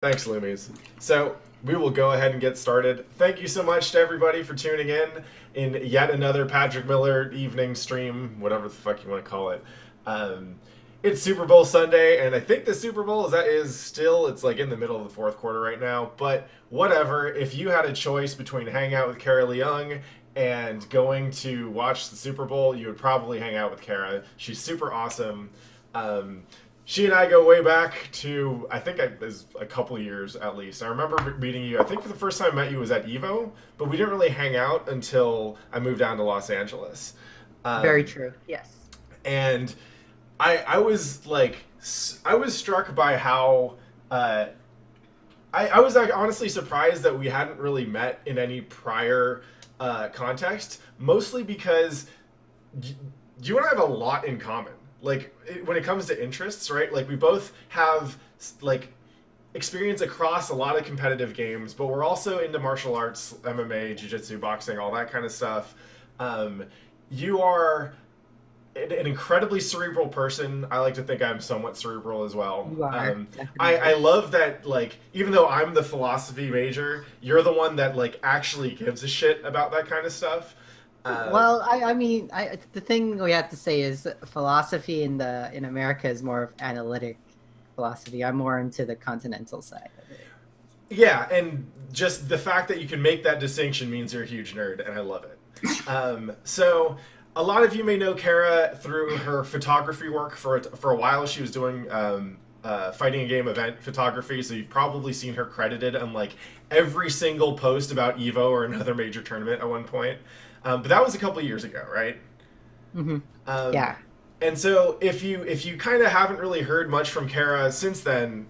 Thanks, Loomies. So we will go ahead and get started. Thank you so much to everybody for tuning in yet another Patrick Miller evening stream, whatever the fuck you want to call it. Um, it's Super Bowl Sunday, and I think the Super Bowl is still it's like in the middle of the fourth quarter right now. But whatever. If you had a choice between hanging out with Kara Leung and going to watch the Super Bowl, you would probably hang out with Kara. She's super awesome. Um, she and I go way back to it was a couple years at least. I remember meeting you. I think for the first time I met you was at Evo, but we didn't really hang out until I moved down to Los Angeles. Very Um, true. Yes. and I was like I was struck by how I was like, honestly surprised that we hadn't really met in any prior context, mostly because y- you and I have a lot in common. Like when it comes to interests, right? Like we both have like experience across a lot of competitive games, but we're also into martial arts, MMA, jiu-jitsu, boxing, all that kind of stuff. Um, you are an incredibly cerebral person. I like to think I'm somewhat cerebral as well. You are I definitely. love that, like, even though I'm the philosophy major, you're the one that, like, actually gives a shit about that kind of stuff. Um, Well, the thing we have to say is philosophy in America is more of analytic philosophy. I'm more into the continental side of it. yeah, and just the fact that you can make that distinction means you're a huge nerd, and I love it. So, a lot of you may know Kara through her photography work. For a while, she was doing fighting a game event photography, so you've probably seen her credited on like every single post about Evo or another major tournament at one point. But that was a couple years ago, right? Hmm. Um, Yeah. and so if you kind of haven't really heard much from Kara since then,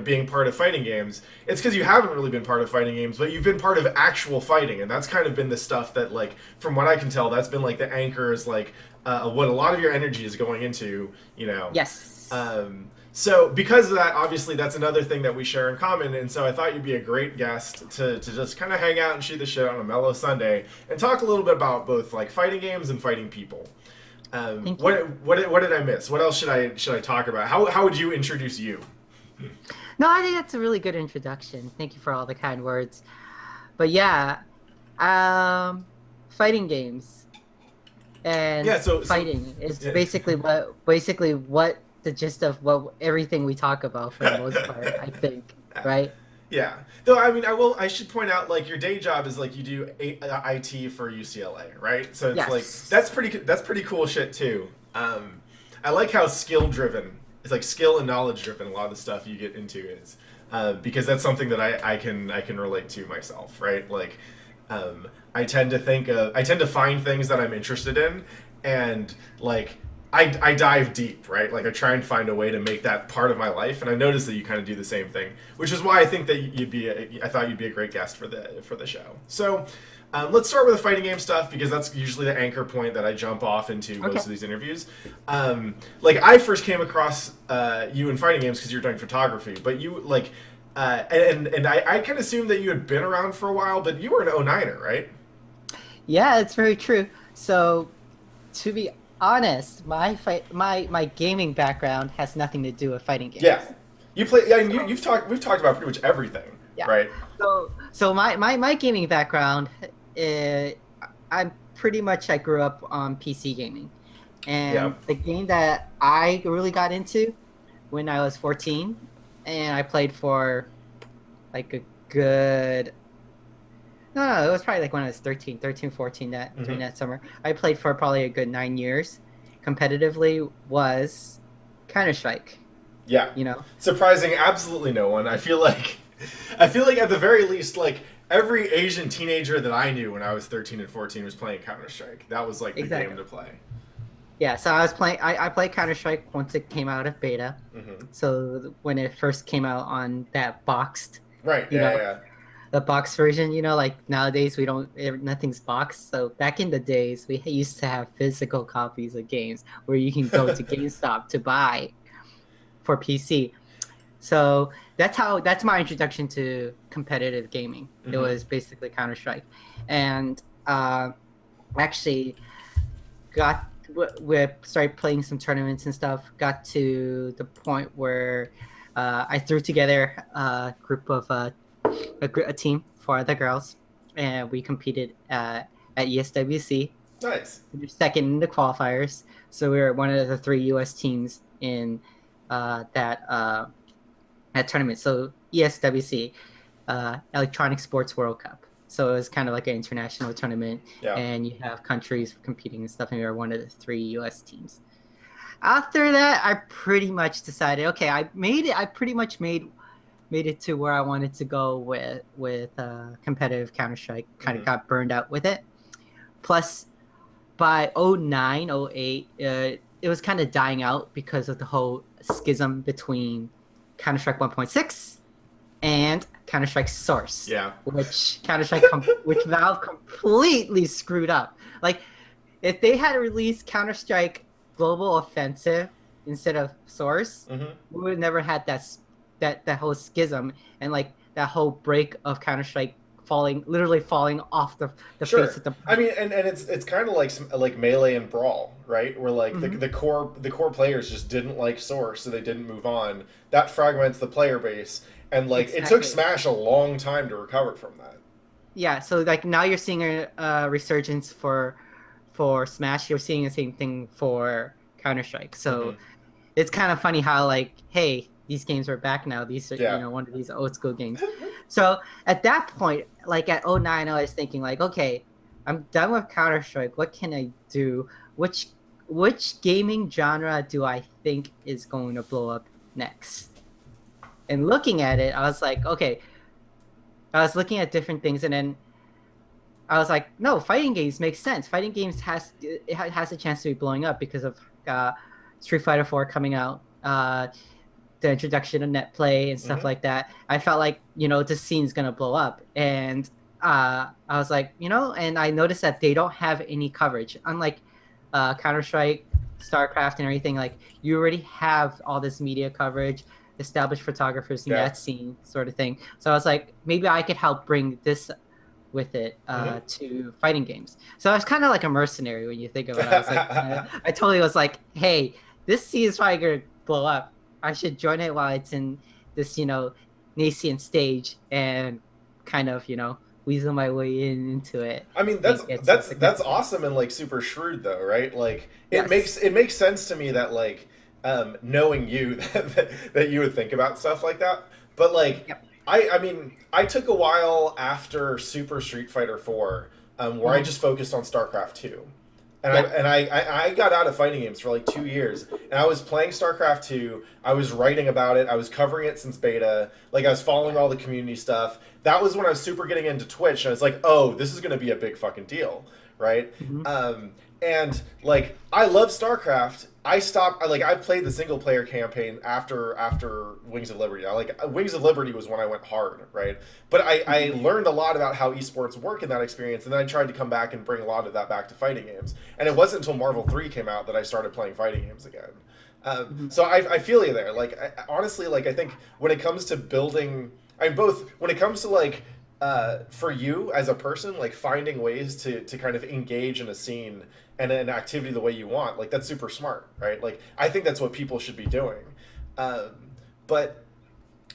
being part of fighting games, it's because you haven't really been part of fighting games, but you've been part of actual fighting, and that's kind of been the stuff that, like, from what I can tell, that's been like the anchor is like what a lot of your energy is going into, you know. Yes. So because of that, obviously that's another thing that we share in common, and so I thought you'd be a great guest to just kind of hang out and shoot the shit on a mellow Sunday and talk a little bit about both like fighting games and fighting people. Thank you. What did I miss? What else should I talk about? How would you introduce you? No, I think that's a really good introduction. Thank you for all the kind words. But yeah, um, fighting games and Yeah, so fighting is yeah, basically what the gist of what everything we talk about for the most part, I think, right? yeah. Though I mean, I should point out, like, your day job is like you do IT for UCLA, right? So it's like Yes. that's pretty cool shit too. I like how skill driven. It's like skill and knowledge driven. A lot of the stuff you get into is because that's something that I can relate to myself, right? Like, I tend to find things that I'm interested in, and like I dive deep, right? Like I try and find a way to make that part of my life, and I noticed that you kind of do the same thing, which is why I think that I thought you'd be a great guest for the show. So. Let's start with the fighting game stuff because that's usually the anchor point that I jump off into Okay. most of these interviews. Like I first came across you in fighting games because you're doing photography, but you like, and I can assume that you had been around for a while, but you were an 09er, right? Yeah, it's very true. So, to be honest, my gaming background has nothing to do with fighting Yeah, games. you play. Yeah, and So, we've talked about pretty much everything, yeah. right? So my gaming background, uh, I'm pretty much I grew up on PC gaming, Yeah. and the game that I really got into when I was 14, and I played for like a good no, it was probably like when I was 13, 14, that during Hmm. that summer. I played for probably a good 9 years competitively was Counter-Strike, Yeah. you know? Surprising absolutely no one. I feel like at the very least, like every Asian teenager that I knew when I was 13 and 14 was playing Counter Strike. That was like the game Exactly. to play. Yeah, so I played Counter-Strike once it came out of beta. Hmm. So when it first came out on that boxed, Right. you Yeah. know, Yeah. the box version, like nowadays we don't, nothing's boxed. So back in the days, we used to have physical copies of games where you can go to Yeah. GameStop to buy for PC. So that's my introduction to competitive gaming. It Hmm. was basically Counter Strike, and actually we started playing some tournaments and stuff. Got to the point where I threw together a group of a team for the girls, and we competed at ESWC. Nice. We were second in the qualifiers, so we were one of the 3 U.S. teams in that tournament. So ESWC, Electronic Sports World Cup. So it was kind of like an international tournament, Yeah. and you have countries competing and stuff, and we were one of the 3 U.S. teams. After that, I pretty much decided, okay, I made it. I pretty much made it to where I wanted to go with competitive Counter Strike. Kind of got burned out with it. Plus, by 09, 08, it was kind of dying out because of the whole schism between Counter Strike 1.6 and Counter Strike Source. Yeah. Which which Valve completely screwed up. Like, if they had released Counter Strike Global Offensive instead of Source, we would have never had that whole schism and like that whole break of Counter Strike literally falling off the Sure. face of the. I mean, and it's kind of like Melee and Brawl, right? Where like the core players just didn't like Source, so they didn't move on. That fragments the player base, and like it took Smash a long time to recover from that. Yeah, so like now you're seeing a resurgence for Smash. You're seeing the same thing for Counter Strike. So it's kind of funny how like, hey, these games are back now. These are one of these old school games. So at that point, like at 09, I was thinking like, okay, I'm done with Counter Strike. What can I do? Which gaming genre do I think is going to blow up next? And looking at it, I was like, okay. I was looking at different things, and then I was like, no, fighting games make sense. Fighting games has a chance to be blowing up because of Street Fighter 4 coming out. The introduction of net play and stuff like that. I felt like, this scene's gonna blow up, and I was like, and I noticed that they don't have any coverage, unlike Counter-Strike, StarCraft, and everything. Like, you already have all this media coverage, established photographers in that scene, sort of thing. So I was like, maybe I could help bring this with it to fighting games. So I was kind of like a mercenary when you think of it. I was like, I totally was like, hey, this scene is probably gonna blow up. I should join it while it's in this, nascent stage, and kind of, weasel my way into it. I mean, that's awesome and like super shrewd though, right? Like it makes sense to me that like knowing you that you would think about stuff like that. But like I mean, I took a while after Super Street Fighter 4 where I just focused on StarCraft 2. And I got out of fighting games for like 2 years, and I was playing StarCraft 2. I was writing about it. I was covering it since beta. Like, I was following all the community stuff. That was when I was super getting into Twitch, and I was like, oh, this is going to be a big fucking deal, right? And like, I love StarCraft. I stopped. I played the single player campaign after Wings of Liberty. Wings of Liberty was when I went hard, right? But I learned a lot about how esports work in that experience, and then I tried to come back and bring a lot of that back to fighting games. And it wasn't until Marvel 3 came out that I started playing fighting games again. So I feel you there. Like, honestly, like, I think when it comes to building, both when it comes to like for you as a person, like finding ways to kind of engage in a scene and an activity the way you want, like that's super smart, right? Like I think that's what people should be doing. But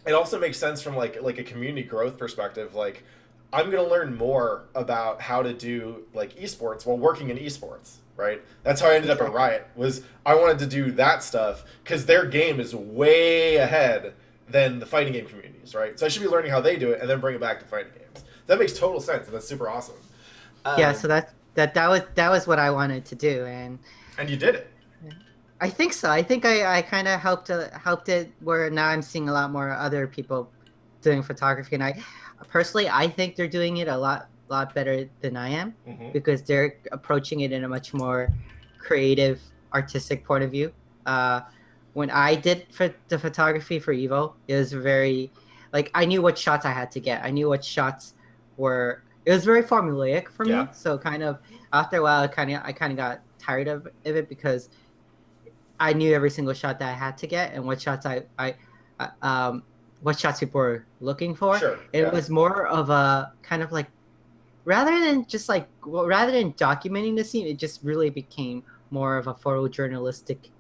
it also makes sense from like a community growth perspective. Like I'm gonna learn more about how to do like esports while working in esports, right? That's how I ended up at Riot. Was I wanted to do that stuff because their game is way ahead than the fighting game communities, right? So I should be learning how they do it and then bring it back to fighting games. That makes total sense, and that's super awesome. So that was what I wanted to do, and you did it. I think so. I think I kind of helped it where now I'm seeing a lot more other people doing photography, and I think they're doing it a lot better than I am because they're approaching it in a much more creative, artistic point of view. When I did for the photography for Evo, it was very, like, I knew what shots I had to get. I knew what shots were. It was very formulaic for me. So kind of after a while, I kind of got tired of it because I knew every single shot that I had to get and what shots what shots people were looking for. It was more of a kind of like, rather than documenting the scene, it just really became more of a photojournalistic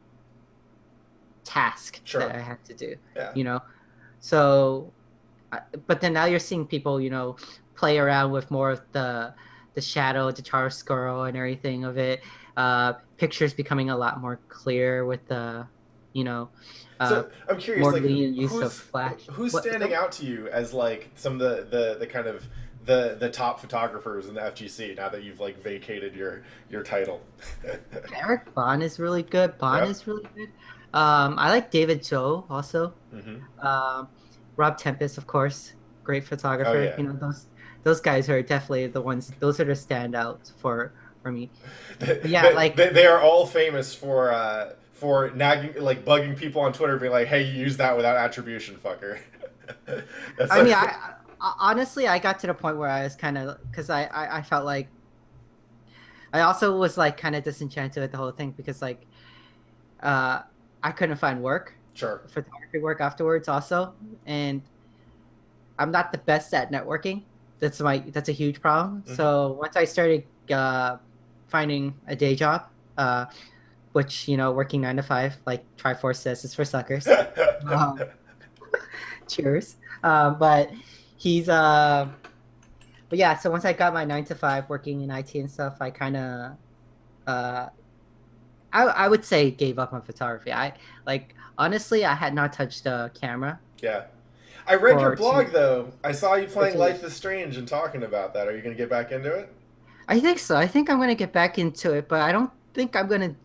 task Sure. that I had to do. Yeah. You know, so but then now you're seeing people, play around with more of the shadow, the chiaroscuro, and everything of it. Pictures becoming a lot more clear with the, you know, uh, So I'm curious, more like lenient use of flash. who's What? standing out to you as like some of the kind of the top photographers in the FGC now that you've like vacated your title? Eric Bond is really good. Bond Yep. is really good. I like David Joe also. Mm-hmm. Um, Rob Tempest, of course, great Oh photographer. yeah. Those guys are definitely the ones. Those are the standouts for me. they, But yeah, like they are all famous for nagging, like bugging people on Twitter, being like, "Hey, you use that without attribution, fucker." That's I mean, like, honestly, I got to the point where I was kind of because I felt like I also was like kind of disenchanted with the whole thing because like I couldn't find work, sure. photography work afterwards also, and I'm not the best at networking. That's a huge problem. Mm-hmm. So once I started finding a day job, which working 9 to 5, like Triforce says, is for suckers. Um, cheers. But he's but yeah. So once I got my 9 to 5 working in IT and stuff, I kind of uh, I would say gave up on photography. I like honestly, I had not touched a camera Yeah. I read your for blog though. I saw you for playing 2 years. Life is Strange and talking about that. Are you going to get back into it? I think so. I think I'm gonna get back into it, but I don't think I'm gonna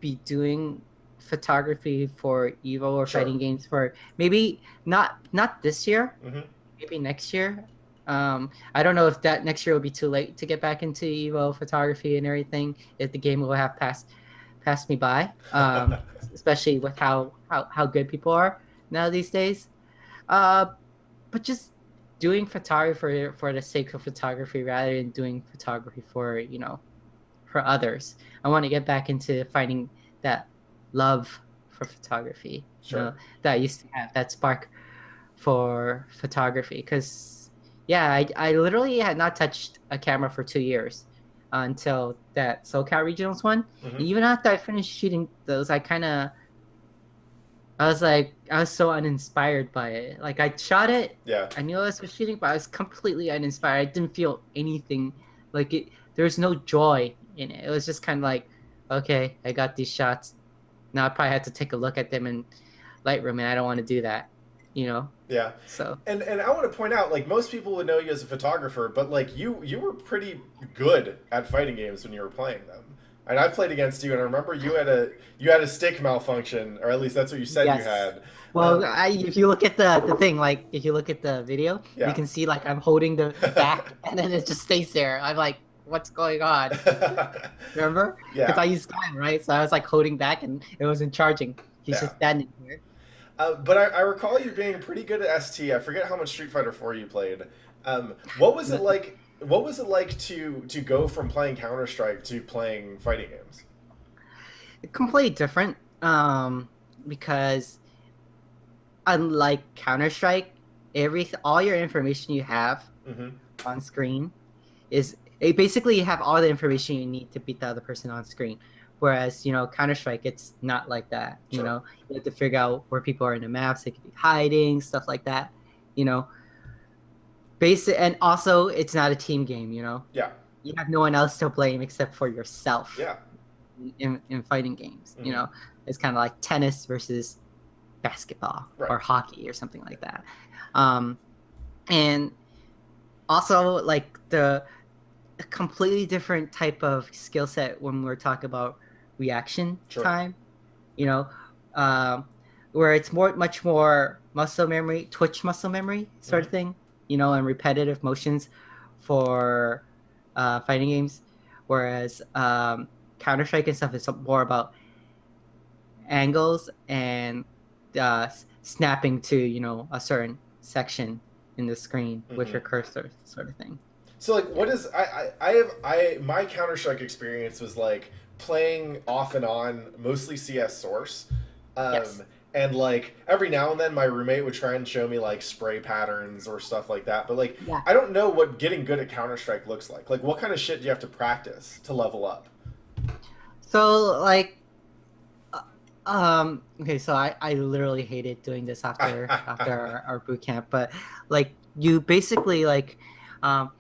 be doing photography for Evo or Sure. fighting games for maybe not this year, Mm-hmm. maybe next year. I don't know if that next year will be too late to get back into Evo photography and everything. If the game will have passed me by, especially with how good people are now these days. Uh, but just doing photography for the sake of photography rather than doing photography for others. I want to get back into finding that love for photography, Sure. that I used to have, that spark for photography. Because, yeah, I literally had not touched a camera for 2 years until that SoCal Regionals one. Mm-hmm. And even after I finished shooting those, I was like, I was so uninspired by it. Like, I shot it, Yeah. I knew I was shooting, but I was completely uninspired. I didn't feel anything. Like, there was no joy in it. It was just kind of like, okay, I got these shots. Now I probably have to take a look at them in Lightroom, and I don't want to do that, Yeah. So, And I want to point out, like most people would know you as a photographer, but like you were pretty good at fighting games when you were playing them. And I played against you, and I remember you had a stick malfunction, or at least that's what you said you yes. had. Well, if you look at the thing, like, if you look at the video, Yeah. you can see, like, I'm holding the back, and then it just stays there. I'm like, what's going on? Remember? Yeah. Because I used Sky, right? So I was, like, holding back, and it wasn't charging. He's Yeah. just standing here. But I recall you being pretty good at ST. I forget how much Street Fighter 4 you played. What was it like? What was it like to go from playing Counter Strike to playing fighting games? Completely different, because unlike Counter Strike, all your information you have Mm-hmm. on screen basically you have all the information you need to beat the other person on screen. Whereas, Counter Strike, it's not like that. Sure. You have to figure out where people are in the maps. They could be hiding, stuff like that. And also, it's not a team game. Yeah. You have no one else to blame except for yourself. Yeah. In fighting games, Mhm. It's kind of like tennis versus basketball, Right. or hockey or something like that. And also, like, a completely different type of skill set when we're talking about reaction Sure. time, where it's much more muscle memory, twitch muscle memory sort of thing, and repetitive motions for fighting games. Whereas Counter-Strike and stuff is more about angles and snapping to, a certain section in the screen with your cursor sort of thing. So like, what is my Counter Strike experience was like playing off and on, mostly CS Source, Yes. and like every now and then my roommate would try and show me like spray patterns or stuff like that. But like, Yeah. I don't know what getting good at Counter Strike looks like. Like, what kind of shit do you have to practice to level up? So, like, Okay, so I literally hated doing this after our boot camp, but like you basically um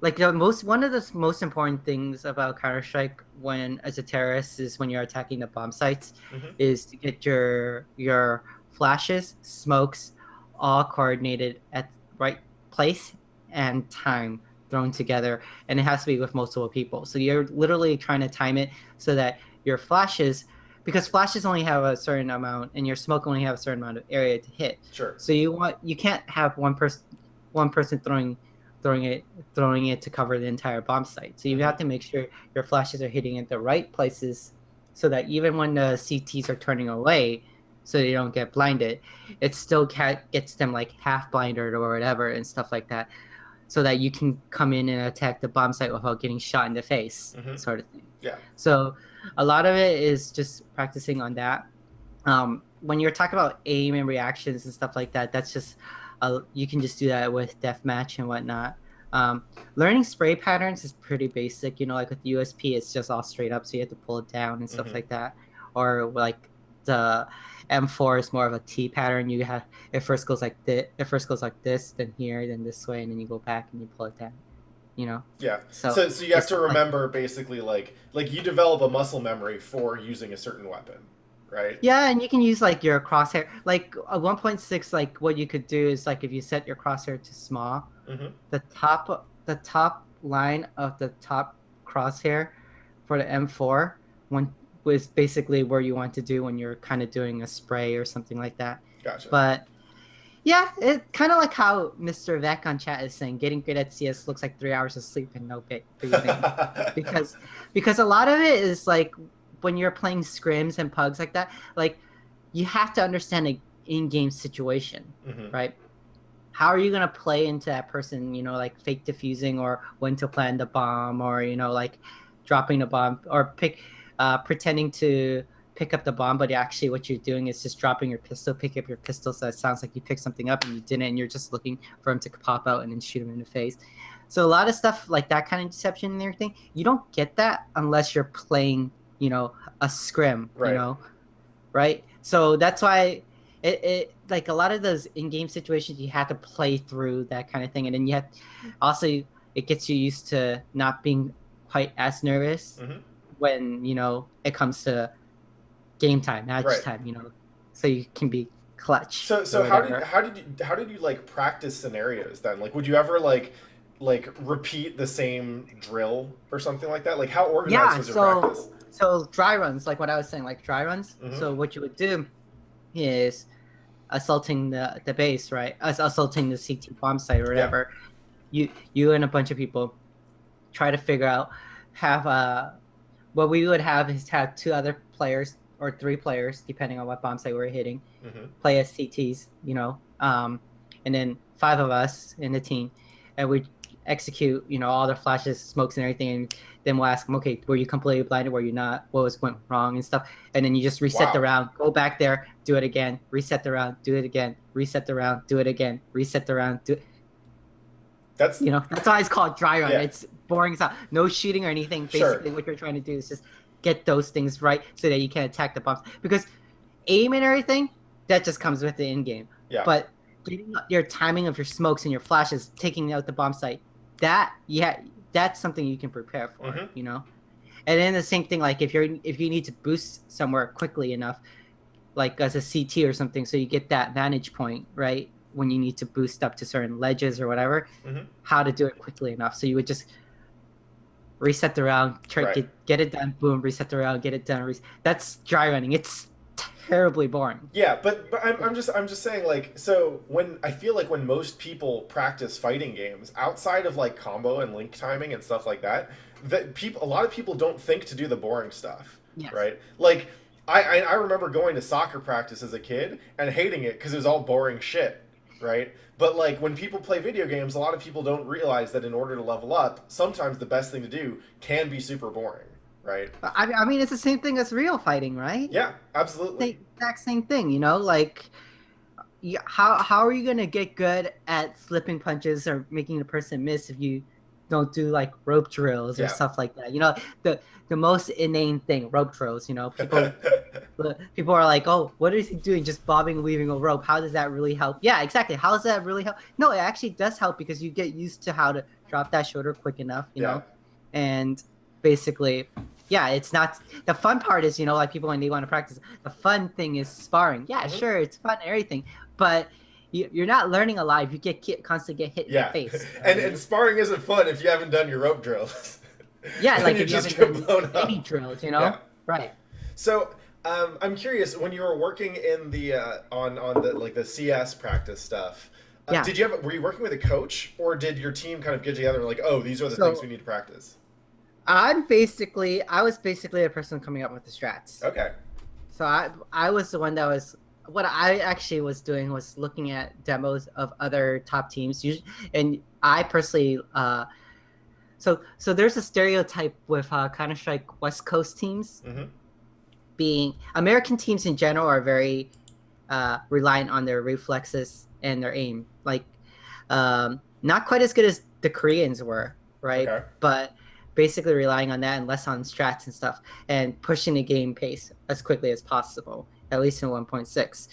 like the most one of the most important things about Counter Strike when as a terrorist is when you're attacking the bomb sites Hmm. is to get your flashes, smokes, all coordinated at the right place and time thrown together, and it has to be with multiple people. So you're literally trying to time it so that your flashes, because flashes only have a certain amount and your smoke only have a certain amount of area to hit. Sure. So you can't have one person throwing it throwing it to cover the entire bomb site. So you have Hmm. to make sure your flashes are hitting at the right places so that even when the CTs are turning away, so they don't get blinded, it still gets them like half blinded or whatever and stuff like that, so that you can come in and attack the bomb site without getting shot in the face, Hmm. sort of thing. Yeah. So a lot of it is just practicing on that. When you're talking about aim and reactions and stuff like that, that's just you can just do that with deathmatch and whatnot. Um, Learning spray patterns is pretty basic. Like with USP, it's just all straight up, so you have to pull it down and stuff Hmm. like that. Or like the M4 is more of a T pattern. You have it first goes like this, then here, then this way, and then you go back and you pull it down. You know, Yeah. so So you have it's to stuff like remember basically like you develop a muscle memory for using a certain weapon, right? yeah, and you can use like your crosshair. Like a 1.6, like what you could do is like if you set your crosshair to small, Hmm. the top line of the top crosshair for the M4 one was basically where you want to do when you're kind of doing a spray or something like that. Gotcha. But yeah, it kind of like how Mr. Vec on chat is saying, getting good at CS looks like 3 hours of sleep and no breathing, because a lot of it is like when you're playing scrims and pugs like that, like you have to understand the in-game situation, Hmm. right? How are you gonna play into that person? Like fake diffusing or when to plant the bomb, or like dropping the bomb, or pretending to pick up the bomb, but actually what you're doing is just dropping your pistol, pick up your pistol, so it sounds like you picked something up and you didn't, and you're just looking for him to pop out and then shoot him in the face. So a lot of stuff like that kind of deception and everything, you don't get that unless you're playing, a scrim, Right. right? So that's why it like a lot of those in-game situations you have to play through that kind of thing, and then you have also it gets you used to not being quite as nervous Hmm. when it comes to game time, match Right. time, so you can be clutch So or whatever. how did you like practice scenarios then? Like would you ever like repeat the same drill or something like that? Like how organized Yeah, was your practice? so dry runs, like what I was saying, like dry runs. Hmm. So what you would do is assaulting the base, right? Assaulting the CT bomb site or Yeah. whatever. You and a bunch of people try to figure out, have what we would have is have two other players or three players depending on what bomb site we're hitting, Hmm. play as CTs, and then five of us in the team, and we execute, all the flashes, smokes, and everything, and then we'll ask them, okay, were you completely blinded? Were you not? What went wrong and stuff? And then you just reset the Wow. round, go back there, do it again, reset the round, do it again, reset the round, do it again, reset the round, do it. That's That's why it's called dry run. yeah. It's boring stuff. No shooting or anything. Sure. Basically, what you're trying to do is just get those things right so that you can attack the bombs. Because aim and everything, that just comes with the in game. Yeah. But getting your timing of your smokes and your flashes, taking out the bomb site, that's something you can prepare for. Hmm. And then the same thing, like if you need to boost somewhere quickly enough, like as a CT or something, so you get that vantage point, right? When you need to boost up to certain ledges or whatever, Hmm. how to do it quickly enough. So you would just reset the round, try Right. get it done, boom, reset the round, get it done. That's dry running. It's terribly boring. Yeah, but I'm just saying like so when I feel like when most people practice fighting games outside of like combo and link timing and stuff like that, that people a lot of people don't think to do the boring stuff, Yes. right? Like I remember going to soccer practice as a kid and hating it because it was all boring shit, right? But like when people play video games, a lot of people don't realize that in order to level up, sometimes the best thing to do can be super boring, right? I mean, it's the same thing as real fighting, right? Yeah, absolutely. Exact same thing, like how are you gonna get good at slipping punches or making the person miss if you don't do like rope drills or Yeah. stuff like that? The most inane thing, rope drills. People People are like, oh, what is he doing? Just bobbing and weaving a rope. How does that really help? Yeah, exactly. How does that really help? No, it actually does help because you get used to how to drop that shoulder quick enough, Yeah. and basically, yeah, it's not the fun part is, like people when they want to practice, the fun thing is sparring. Yeah, Hmm. sure, it's fun and everything, but you're not learning a lot if you constantly get hit in the Yeah. face. And sparring isn't fun if you haven't done your rope drills. Yeah, And like you if you just haven't get done blown any up. drills, Yeah. right? So I'm curious, when you were working in the on the like the CS practice stuff, Yeah. were you working with a coach, or did your team kind of get together and like, oh, these are the things So we need to practice? I was basically the person coming up with the strats. Okay. So I was the one that was what I actually was doing was looking at demos of other top teams, and I personally so there's a stereotype with Counter Strike West Coast teams Mm-hmm. being American teams in general are very reliant on their reflexes and their aim, like not quite as good as the Koreans were, right? Okay. But basically relying on that and less on strats and stuff and pushing the game pace as quickly as possible, at least in 1.6.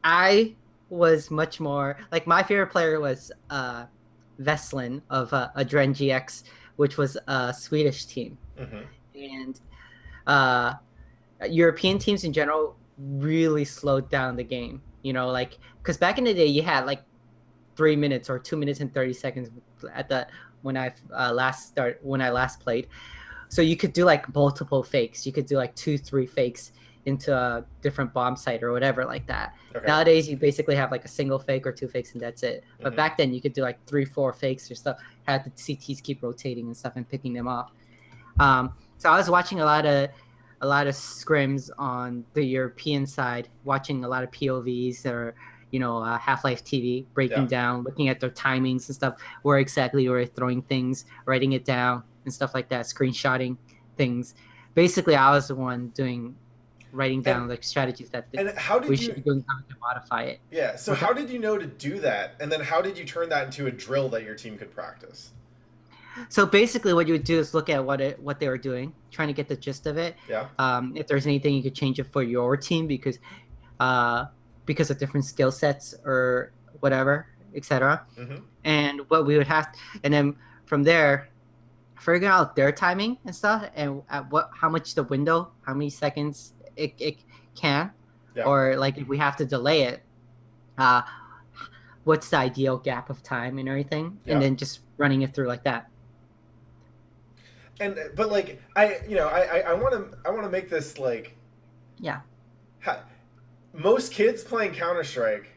I was much more like my favorite player was Veslin of Adren GX, which was a Swedish team. Mm-hmm. And uh, European teams in general really slowed down the game, like because back in the day you had like 3 minutes or 2 minutes and 30 seconds at the when I last played. So you could do like multiple fakes. You could do like 2, 3 fakes into a different bomb site or whatever like that. Okay. Nowadays you basically have like a single fake or 2 fakes and that's it. But Mm-hmm. back then you could do like 3, 4 fakes or stuff. Had the CTs keep rotating and stuff and picking them off. So I was watching a lot of scrims on the European side, watching a lot of POVs or Half-Life TV, breaking Yeah. down, looking at their timings and stuff, where exactly we're throwing things, writing it down and stuff like that, screenshotting things. Basically, I was the one writing down like strategies that And how we did should be you? doing something to modify it. Yeah. So What's how that? did you know to do that? And then how did you turn that into a drill that your team could practice? So basically, what you would do is look at what they were doing, trying to get the gist of it. Yeah. If there's anything you could change it for your team because of different skill sets or whatever, etc. Mm-hmm. And what we would have, and then from there, figuring out their timing and stuff, and at how much the window, how many seconds it can, Yeah. or like if we have to delay it, uh, what's the ideal gap of time and everything, Yeah. and then just running it through like that. But like I want to make this like Yeah. Most kids playing Counter Strike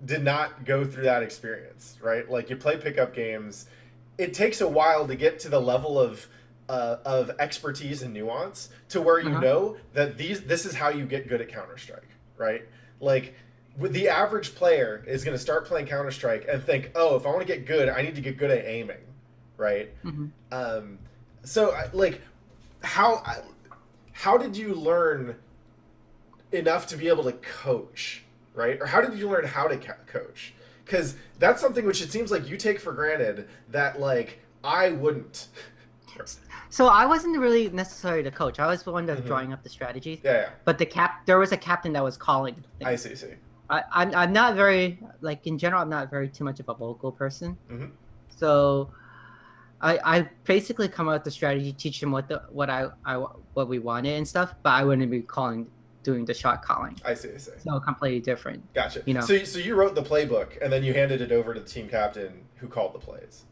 did not go through that experience, right? Like you play pickup games, it takes a while to get to the level of expertise and nuance to where you know that this is how you get good at Counter Strike, right? Like with the average player is going to start playing Counter Strike and think, oh, if I want to get good, I need to get good at aiming, right? Mm-hmm. So like how did you learn enough to be able to coach, right? Or how did you learn how to coach? Because that's something which it seems like you take for granted that like I wouldn't. So I wasn't really necessarily the coach. I was the one that's Mhm. drawing up the strategies. Yeah. But there was a captain that was calling things. I see. I'm not very like in general. I'm not very too much of a vocal person. Mhm. So I basically come up with the strategy, teach them what we wanted and stuff. But I wouldn't be doing the shot calling. I see. So completely different. Gotcha. You know. So you wrote the playbook and then you handed it over to the team captain who called the plays.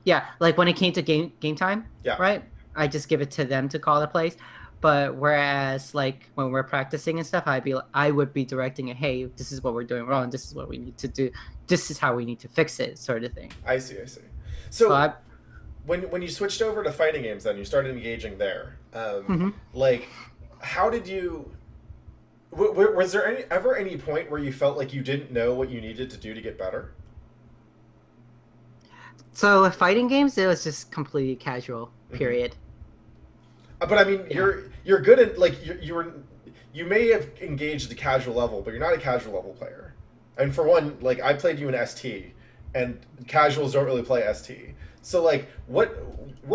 Yeah, like when it came to game time, Yeah. right? I just give it to them to call the plays. But whereas like when we're practicing and stuff, I would be directing it. Hey, this is what we're doing wrong. This is what we need to do. This is how we need to fix it, sort of thing. I see. So when you switched over to fighting games, then you started engaging there. Like, how did you? Was there ever any point where you felt like you didn't know what you needed to do to get better? So with fighting games, it was just completely casual. Period. But I mean, you're good at like you may have engaged at a casual level, but you're not a casual level player. And for one, like I played you in ST, and casuals don't really play ST. So like, what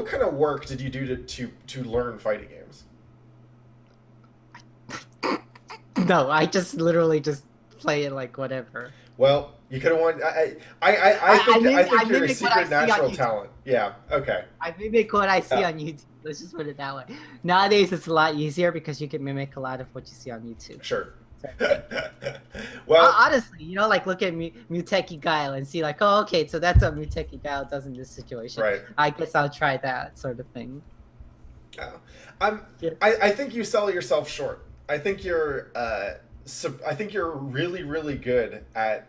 kind of work did you do to learn fighting games? No, I just literally just play it like whatever. Well, you could have won. I think you're a Mimic what I secret see on natural YouTube. talent. Yeah. Okay. I mimic what I see Yeah. on YouTube. Let's just put it that way. Nowadays, it's a lot easier because you can mimic a lot of what you see on YouTube. Sure. So, Well, honestly, like look at Muteki Guile and see like, oh, okay, so that's what Muteki Guile does in this situation. right. I guess I'll try that sort of thing. Oh. Yeah. I think you sell yourself short. I think you're I think you're really really good at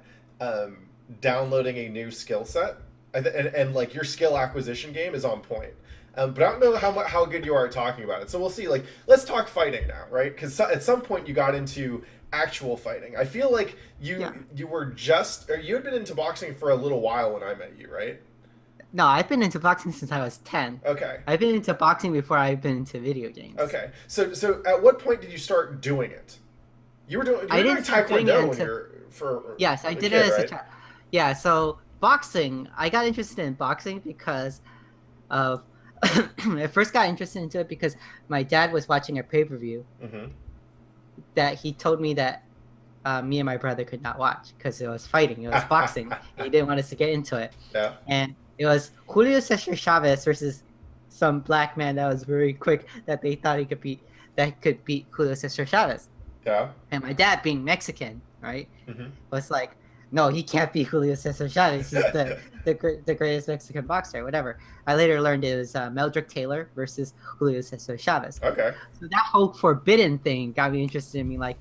downloading a new skill set, and like your skill acquisition game is on point. But I don't know how good you are at talking about it. So we'll see. Like, let's talk fighting now, right? Because at some point you got into actual fighting. I feel like you had been into boxing for a little while when I met you, right? No, I've been into boxing since I was 10. Okay. I've been into boxing before I've been into video games. Okay. So at what point did you start doing it? You were doing taekwondo when you're for yes, I did kid, it as right? a child. Yeah, so boxing, I got interested in boxing because of I first got interested into it because my dad was watching a pay-per-view Mm-hmm. that he told me that me and my brother could not watch because it was fighting, it was boxing. He didn't want us to get into it. Yeah. And it was Julio Cesar Chavez versus some black man that was very quick that they thought he could beat Julio Cesar Chavez. Yeah. And my dad, being Mexican, right, Mm-hmm. was like, no, he can't be Julio Cesar Chavez. He's the greatest Mexican boxer, whatever. I later learned it was Meldrick Taylor versus Julio Cesar Chavez. Okay. So that whole forbidden thing got me interested in me, like,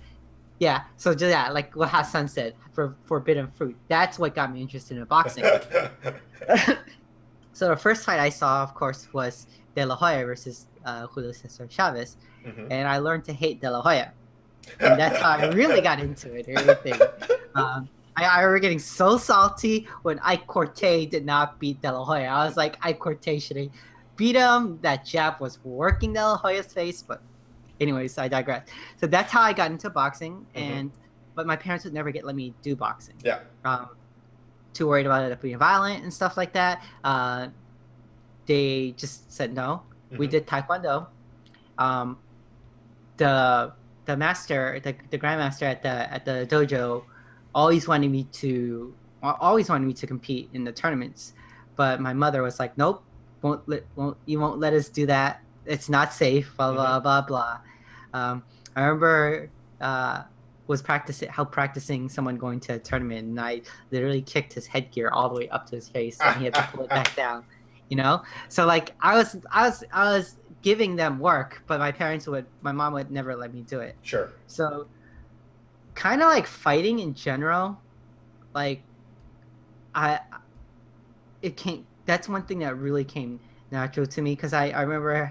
yeah. So yeah, like what Hassan said, for forbidden fruit. That's what got me interested in boxing. So the first fight I saw, of course, was De La Hoya versus Julio Cesar Chavez, Mm-hmm. and I learned to hate De La Hoya. And that's how I really got into it. Everything. I remember getting so salty when Ike Corte did not beat De La Hoya. I was like, Ike Corte should have beat him. That jab was working De La Hoya's face. But anyways, I digress. So that's how I got into boxing. Mm-hmm. But my parents would never let me do boxing. Yeah. Too worried about it being violent and stuff like that. They just said no. Mm-hmm. We did taekwondo. The master, the grandmaster at the dojo, always wanted me to compete in the tournaments, but my mother was like, nope, you won't let us do that. It's not safe. Blah blah blah blah. I remember practicing someone going to a tournament, and I literally kicked his headgear all the way up to his face, and he had to pull it back down. So like I was giving them work, but my mom would never let me do it. Sure. So kind of like fighting in general, like that's one thing that really came natural to me, because I remember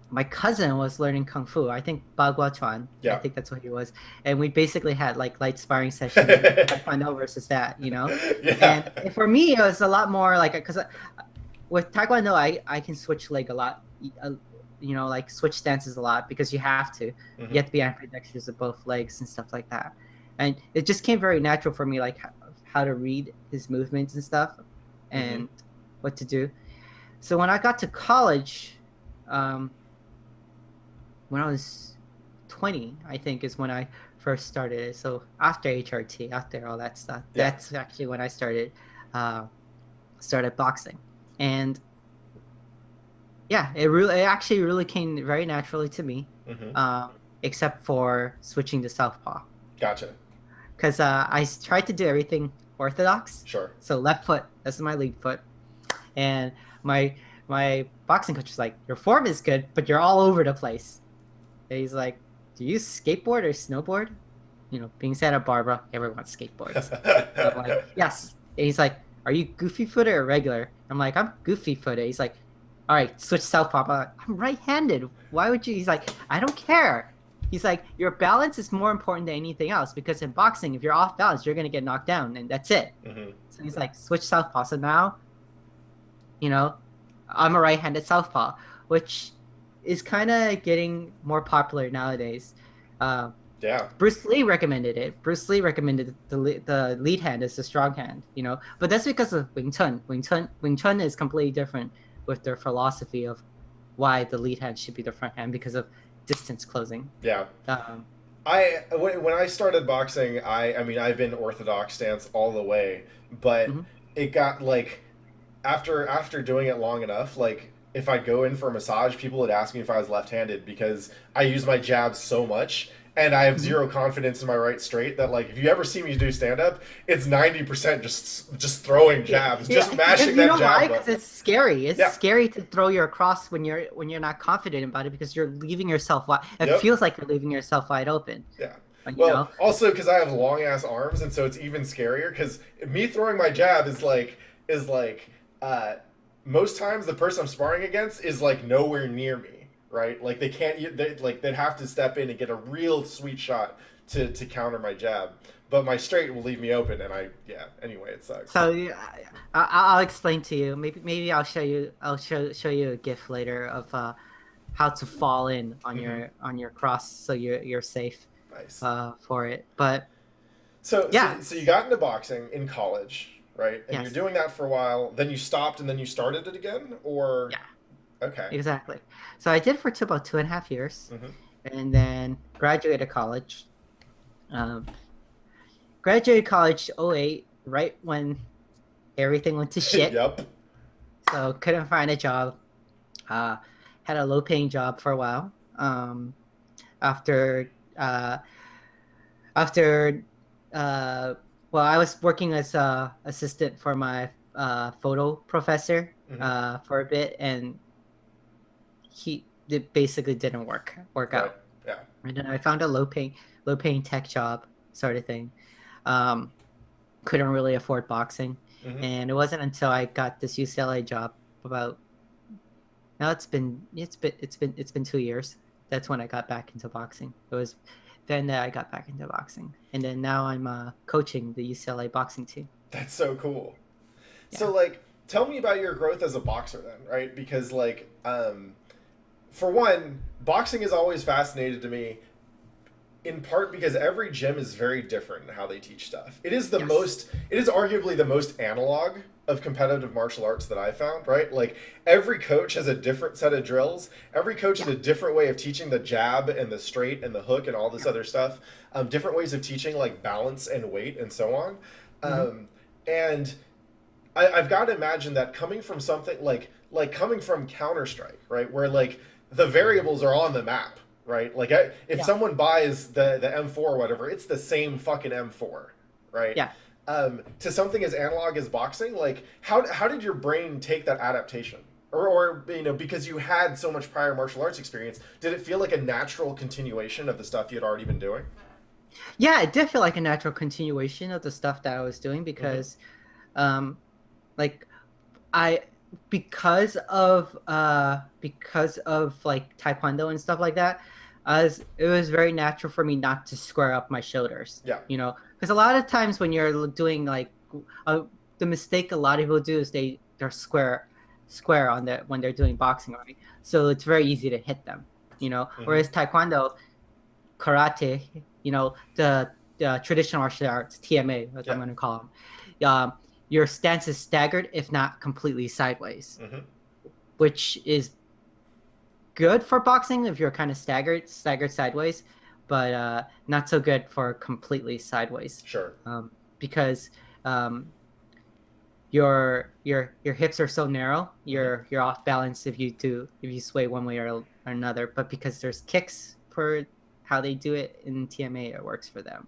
my cousin was learning kung fu. I think Bagua Chuan. Yeah. I think that's what he was. And we basically had like light sparring sessions, taekwondo versus that, Yeah. And for me, it was a lot more like, because with taekwondo, I can switch leg a lot, like switch stances a lot, because you have to. Mm-hmm. You have to be ambidextrous of both legs and stuff like that. And it just came very natural for me, like how to read his movements and stuff, and what to do. So when I got to college, when I was 20, I think is when I first started it. So after HRT, after all that stuff, that's actually when I started boxing. And yeah, it actually really came very naturally to me, except for switching to southpaw. Gotcha. Because I tried to do everything orthodox. Sure. So left foot, this is my lead foot. And my boxing coach was like, your form is good, but you're all over the place. And he's like, do you skateboard or snowboard? Being Santa Barbara, everyone skateboards. I'm like, yes. And he's like, are you goofy footed or regular? I'm like, I'm goofy footed. He's like, all right, switch southpaw. I'm like, I'm right-handed. Why would you? He's like, I don't care. He's like, your balance is more important than anything else, because in boxing, if you're off balance, you're going to get knocked down, and that's it. Mm-hmm. So he's like, switch southpaw. So now, I'm a right-handed southpaw, which is kind of getting more popular nowadays. Yeah. Bruce Lee recommended it. Bruce Lee recommended the lead hand as the strong hand, But that's because of Wing Chun. Wing Chun is completely different with their philosophy of why the lead hand should be the front hand, because of distance closing. Yeah. Um, When I started boxing, I mean I've been orthodox stance all the way, but mhm. it got like after doing it long enough, like if I'd go in for a massage, people would ask me if I was left-handed because I use my jabs so much and I have Mhm. zero confidence in my right straight that like if you ever see me do stand up, it's 90% just throwing Yeah, jabs, yeah. just mashing You that know why? jab Because button. it's scary. It's Yeah. scary to throw your cross when you're not confident about it because you're leaving yourself wide. It Yep. feels like you're leaving yourself wide open. Yeah. You Well, know? also because I have long ass arms, and so it's even scarier. Because me throwing my jab is like uh, most times the person I'm sparring against is like nowhere near me, right? Like they can't, they'd have to step in and get a real sweet shot to counter my jab. But my straight will leave me open, and yeah. Anyway, it sucks. So I'll explain to you. Maybe I'll show you. I'll show you a GIF later of how to fall in Hmm. on your cross so you're safe Nice. for it. But So, yeah, so, so you got into boxing in college, right? And you're yes, doing that for a while. Then you stopped, and then you started it again, or yeah, okay. exactly. So I did for about 2.5 years, Hmm. and then graduated college. Um, graduated college '08, right when everything went to shit. Yep. So couldn't find a job. Uh, had a low paying job for a while. After uh, after uh, well, I was working as a assistant for my photo professor Hmm. for a bit, and it basically didn't work Right. out. Yeah. And then I found a low paying tech job sort of thing. Um, couldn't really afford boxing, Hmm. and it wasn't until I got this UCLA job about now it's been 2 years. That's when I got back into boxing. It was then that I got back into boxing, and then now I'm coaching the UCLA boxing team. That's so cool. So Yeah. like tell me about your growth as a boxer then, right? Because like for one, boxing has always fascinated to me in part because every gym is very different in how they teach stuff. Yes. It is arguably the most analog of competitive martial arts that I found, right? Like every coach has a different set of drills. Every coach has Yeah. a different way of teaching the jab and the straight and the hook and all this Yeah. other stuff. Different ways of teaching like balance and weight and so on. Hmm. And I've got to imagine that coming from something like coming from Counter Strike, right, where like the variables are on the map, right? Like if Yeah. someone buys the M4 or whatever, it's the same fucking M4, right? Yeah. To something as analog as boxing, like how did your brain take that adaptation? Or because you had so much prior martial arts experience, did it feel like a natural continuation of the stuff you had already been doing? Yeah. It did feel like a natural continuation of the stuff that I was doing Mm-hmm. because, um, like I because of like taekwondo and stuff like that, as it was very natural for me not to square up my shoulders. Yeah. Because a lot of times when you're doing like uh, the mistake a lot of people do is they're square on that when they're doing boxing, right? So it's very easy to hit them. Mm-hmm. Whereas taekwondo, karate, the traditional martial arts, TMA, as I'm Yeah. going to call them, your stance is staggered, if not completely sideways, Mm-hmm. which is good for boxing if you're kind of staggered sideways, but not so good for completely sideways, Sure. because um, your hips are so narrow, Mm-hmm. you're off balance if you sway one way or another. But because there's kicks for how they do it in TMA, it works for them.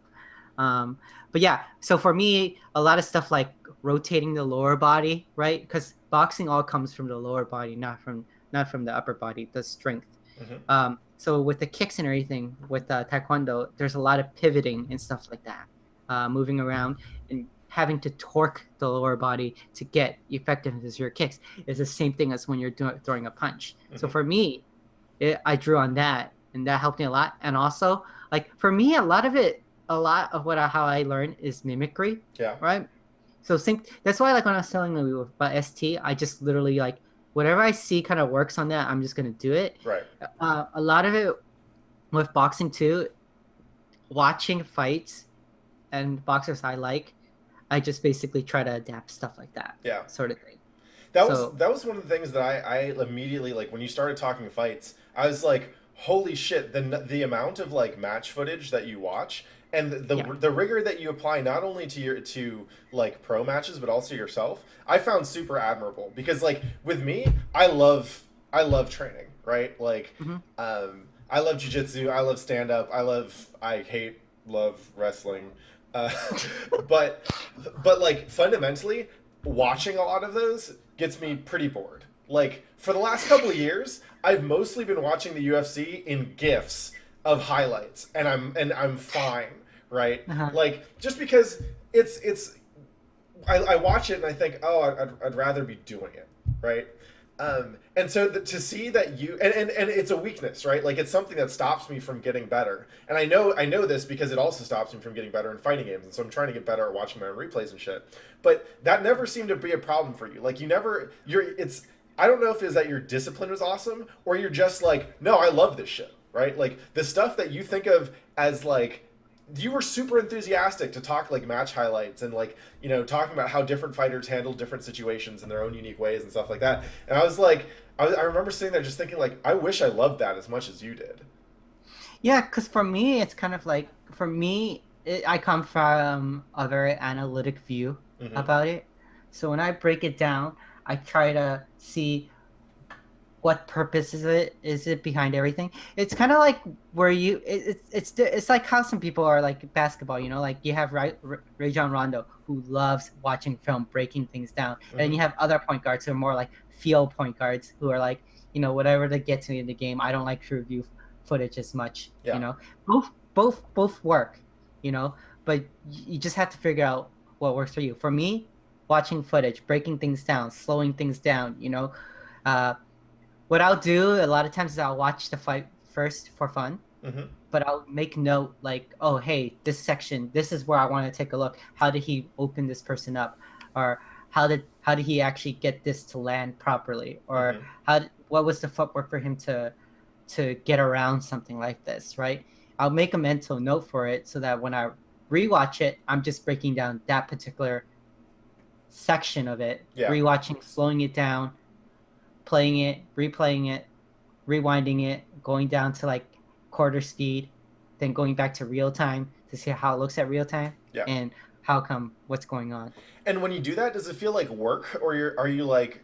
Um, but yeah, so for me, a lot of stuff like rotating the lower body, right? Because boxing all comes from the lower body, not from the upper body, the strength. Mm-hmm. So with the kicks and everything with taekwondo, there's a lot of pivoting and stuff like that, moving around and having to torque the lower body to get effectiveness as your kicks is the same thing as when you're throwing a punch. So Mm-hmm. for me, I drew on that, and that helped me a lot. And also, like for me, a lot of how I learned is mimicry, Yeah. right? So that's why like when I was telling you about ST, I just literally like whatever I see kind of works on that, I'm just gonna do it. Right. A lot of it with boxing too, watching fights and boxers I just basically try to adapt stuff like that, Yeah. sort of thing. That was So that was one of the things that I immediately like when you started talking fights. I was like, holy shit, the amount of like match footage that you watch and Yeah. the rigor that you apply not only to your to like pro matches but also yourself, I found super admirable because like with me, I love training, right? Like Hmm. I love jujitsu, I love stand up, I hate love wrestling. Uh, but like fundamentally, watching a lot of those gets me pretty bored. Like for the last couple of years, I've mostly been watching the UFC in gifs of highlights, and I'm fine, right? Uh-huh. Like just because it's I watch it and I think, oh, I'd rather be doing it, right? And so to see that you and it's a weakness, right? Like it's something that stops me from getting better. And I know this because it also stops me from getting better in fighting games. And so I'm trying to get better at watching my own replays and shit. But that never seemed to be a problem for you. Like you never you're it's I don't know if it's that your discipline was awesome or you're just like, no, I love this shit, right? Like the stuff that you think of as like you were super enthusiastic to talk like match highlights and like talking about how different fighters handle different situations in their own unique ways and stuff like that. And I was like, I remember sitting there just thinking like, I wish I loved that as much as you did. Yeah, because for me, it's kind of like for me, I come from a very analytic view Mm-hmm. about it. So when I break it down, I try to see what purpose is it behind everything. It's kind of like where it's like how some people are like basketball, like you have Rajon Rondo who loves watching film, breaking things down, and then Mm-hmm. you have other point guards who are more like field point guards who are like, whatever that gets me in the game, I don't like to review footage as much. Yeah. Both work, you know but you just have to figure out what works for you. For me, watching footage, breaking things down, slowing things down, uh what I'll do a lot of times is I'll watch the fight first for fun, Mm-hmm. but I'll make note like, oh, hey, this section, this is where I want to take a look. How did he open this person up? Or how did he actually get this to land properly? Or Mm-hmm. what was the footwork for him to get around something like this, right? I'll make a mental note for it so that when I rewatch it, I'm just breaking down that particular section of it, Yeah. rewatching, slowing it down, playing it, replaying it, rewinding it, going down to like quarter speed, then going back to real time to see how it looks at real time Yeah. and how come what's going on. And when you do that, does it feel like work or are you like,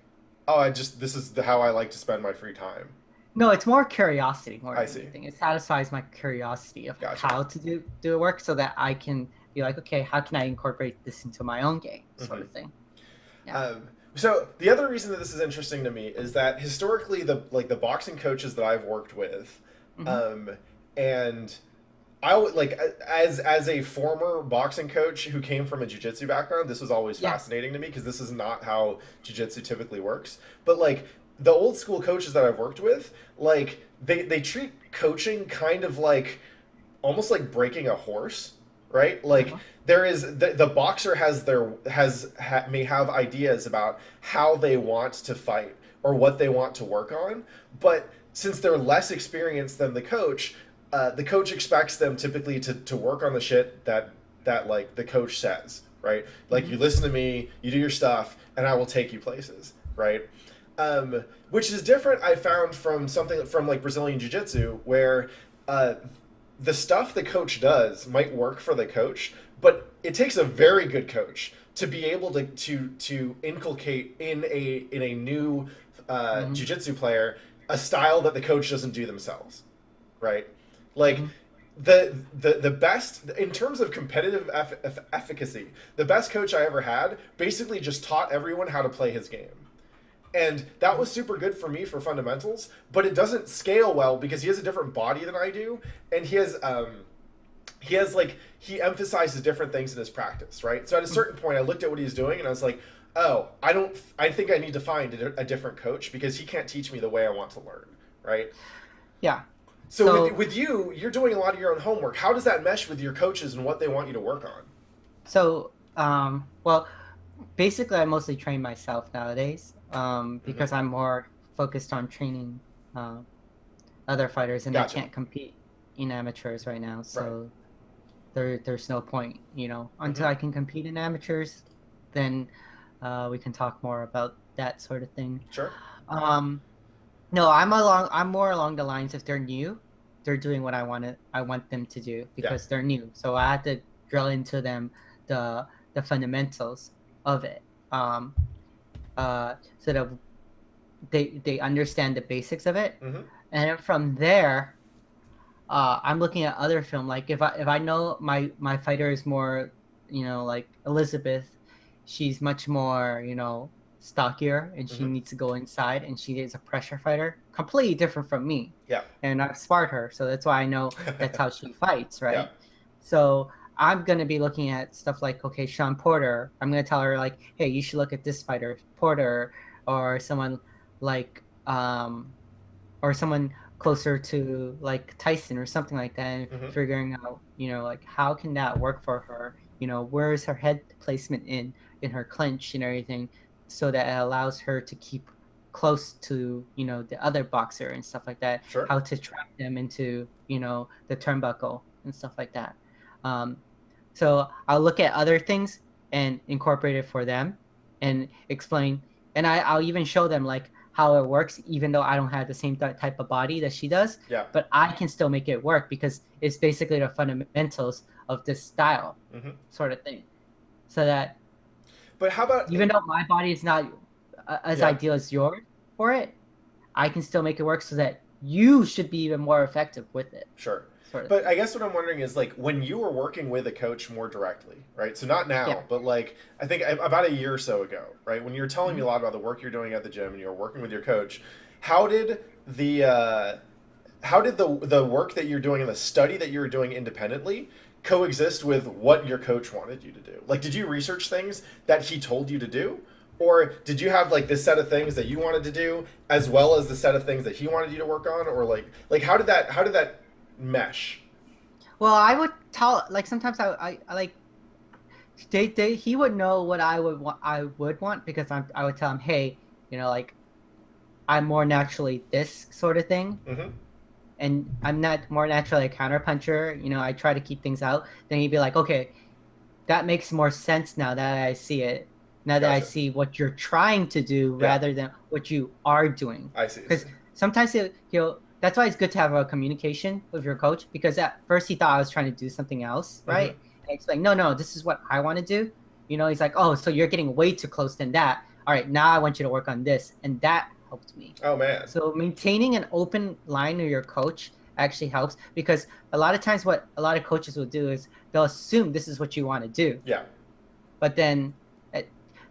oh, this is how I like to spend my free time? No, it's more curiosity more I than see. anything. It satisfies my curiosity of Gotcha. how to do the work so that I can be like, okay, how can I incorporate this into my own game, sort Mm-hmm. of thing. Yeah. So the other reason that this is interesting to me is that historically the boxing coaches that I've worked with, Hmm. um, and I would like as a former boxing coach who came from a jiu-jitsu background, this was always Yeah. fascinating to me because this is not how jiu-jitsu typically works. But like the old school coaches that I've worked with, like they treat coaching kind of like almost like breaking a horse, right? Like Uh-huh. there is the boxer may have ideas about how they want to fight or what they want to work on, but since they're less experienced than the coach expects them typically to work on the shit that like the coach says, right? Like Hmm. you listen to me, you do your stuff, and I will take you places, right? Which is different. I found from something from like Brazilian Jiu Jitsu, where uh, the stuff the coach does might work for the coach, but it takes a very good coach to be able to inculcate in a new Hmm. jiu-jitsu player a style that the coach doesn't do themselves, right? Like Hmm. the best in terms of competitive efficacy, the best coach I ever had basically just taught everyone how to play his game, and that was super good for me for fundamentals, but it doesn't scale well because he has a different body than I do, and he has like he emphasizes different things in his practice, right? So at a certain point I looked at what he was doing and I was like, oh, I think I need to find a different coach because he can't teach me the way I want to learn, right? Yeah. So So with you, you're doing a lot of your own homework. How does that mesh with your coaches and what they want you to work on? well, basically, I mostly train myself nowadays, Mm-hmm. because I'm more focused on training uh, other fighters, and I Gotcha. can't compete in amateurs right now. Right. So there's no point, Mm-hmm. until I can compete in amateurs, then we can talk more about that sort of thing. Sure. Um, no, I'm more along the lines if they're new. they're doing what I want them to do Yeah. because they're new. So I had to drill into them the fundamentals of it, so that they understand the basics of it, Mm-hmm. and then from there, I'm looking at other film. Like if I know my fighter is more, like Elizabeth, she's much more, stockier, and she Mm-hmm. needs to go inside, and she is a pressure fighter, completely different from me. Yeah. And I've sparred her, so that's why I know that's how she fights, Yeah. right? So I'm gonna be looking at stuff like, okay, Sean Porter. I'm gonna tell her like, hey, you should look at this fighter, Porter, or someone like or someone closer to like Tyson or something like that, and Mm-hmm. figuring out, like how can that work for her? Where is her head placement in her clinch and everything, so that it allows her to keep close to, the other boxer and stuff like that. Sure. How to trap them into, the turnbuckle and stuff like that. Um, so I'll look at other things and incorporate it for them and explain. And I'll even show them like how it works, even though I don't have the same type of body that she does. Yeah. But I can still make it work because it's basically the fundamentals of this style, Mm-hmm. sort of thing. So that But how about even though my body is not as Yeah. ideal as yours for it, I can still make it work so that you should be even more effective with it. Sure. Sort of But thing. I guess what I'm wondering is like when you were working with a coach more directly, right? So not now, Yeah. but like I think about a year or so ago, right? When you were telling me Mm-hmm. a lot about the work you're doing at the gym and you were working with your coach, how did the work that you're doing and the study that you were doing independently coexist with what your coach wanted you to do? Like, did you research things that he told you to do? Or did you have like this set of things that you wanted to do as well as the set of things that he wanted you to work on? Or like how did that mesh? Well, I would tell like sometimes I like he would know what I would want because I would tell him, hey, like I'm more naturally this sort of thing, Mm-hmm. and I'm not more naturally a counter puncher. I try to keep things out. Then he'd be like, okay, that makes more sense now that I see it. Now that I Gotcha. see what you're trying to do Yeah. rather than what you are doing. I see. Because sometimes he'll. That's why it's good to have a communication with your coach. Because at first he thought I was trying to do something else, right? Mm-hmm. And I explained, no, this is what I want to do. He's like, oh, so you're getting way too close than that. All right, now I want you to work on this, and that helped me. Oh man. So maintaining an open line with your coach actually helps because a lot of times what a lot of coaches will do is they'll assume this is what you want to do, Yeah. but then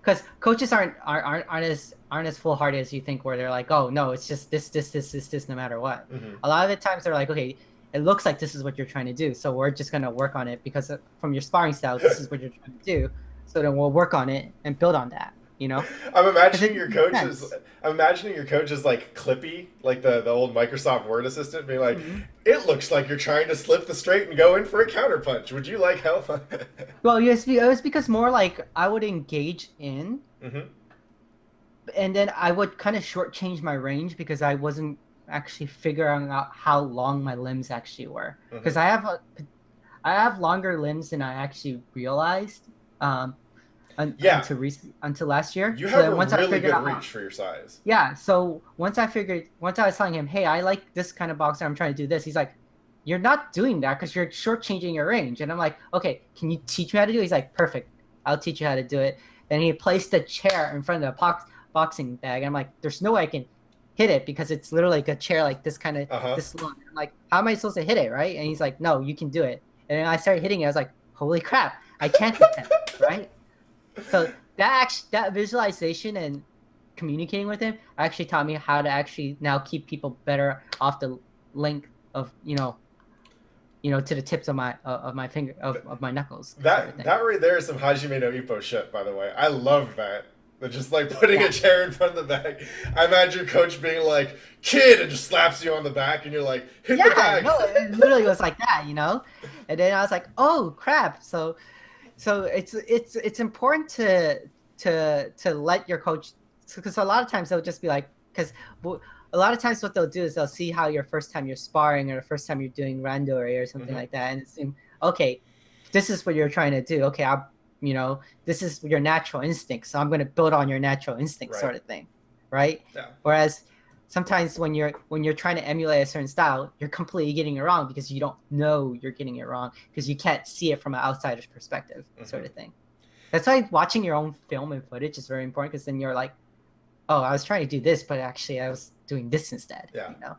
because coaches aren't as full-hearted as you think, where they're like, oh no, it's just this no matter what. Mm-hmm. A lot of the times they're like, okay, it looks like this is what you're trying to do, so we're just going to work on it because from your sparring style, this is what you're trying to do, so then we'll work on it and build on that. I'm imagining it your makes coach sense. is. I'm imagining your coach is like Clippy, like the old Microsoft Word assistant, being like, Mhm. "It looks like you're trying to slip the straight and go in for a counterpunch. Would you like help?" Well, yes, it was because more like I would engage in, Mm-hmm. and then I would kind of shortchange my range because I wasn't actually figuring out how long my limbs actually were. Because Mm-hmm. I have longer limbs than I actually realized, Yeah. until last year. You So have then a once I really figured good out, reach for your size. yeah. So once I was telling him, hey, I like this kind of boxer, I'm trying to do this. He's like, you're not doing that because you're shortchanging your range. And I'm like, okay, can you teach me how to do it? He's like, perfect, I'll teach you how to do it. And he placed a chair in front of the boxing bag. And I'm like, there's no way I can hit it because it's literally like a chair like this kind of Uh-huh. this long. I'm like, how am I supposed to hit it, right? And he's like, no, you can do it. And then I started hitting it. I was like, holy crap, I can't hit that, right? So that visualization and communicating with him actually taught me how to actually now keep people better off the length of to the tips of my finger of my knuckles. sort of thing. That right there is some Hajime no Ippo shit, by the way. I love that. But just like putting Yeah. a chair in front of the bag. I imagine your coach being like, "Kid," and just slaps you on the back, and you're like, "Hit the Yeah, bag." no, it literally was like that, And then I was like, oh crap. So it's important to let your coach, because a lot of times they'll just be like, because a lot of times what they'll do is they'll see how your first time you're sparring or the first time you're doing randori or something Mhm. like that, and assume, okay, this is what you're trying to do. Okay, this is your natural instinct, so I'm going to build on your natural instinct, Right. sort of thing, right? Yeah. Whereas sometimes when you're trying to emulate a certain style, you're completely getting it wrong because you don't know you're getting it wrong because you can't see it from an outsider's perspective, sort of thing. That's why watching your own film and footage is very important because then you're like, oh, I was trying to do this, but actually I was doing this instead. Yeah. You know?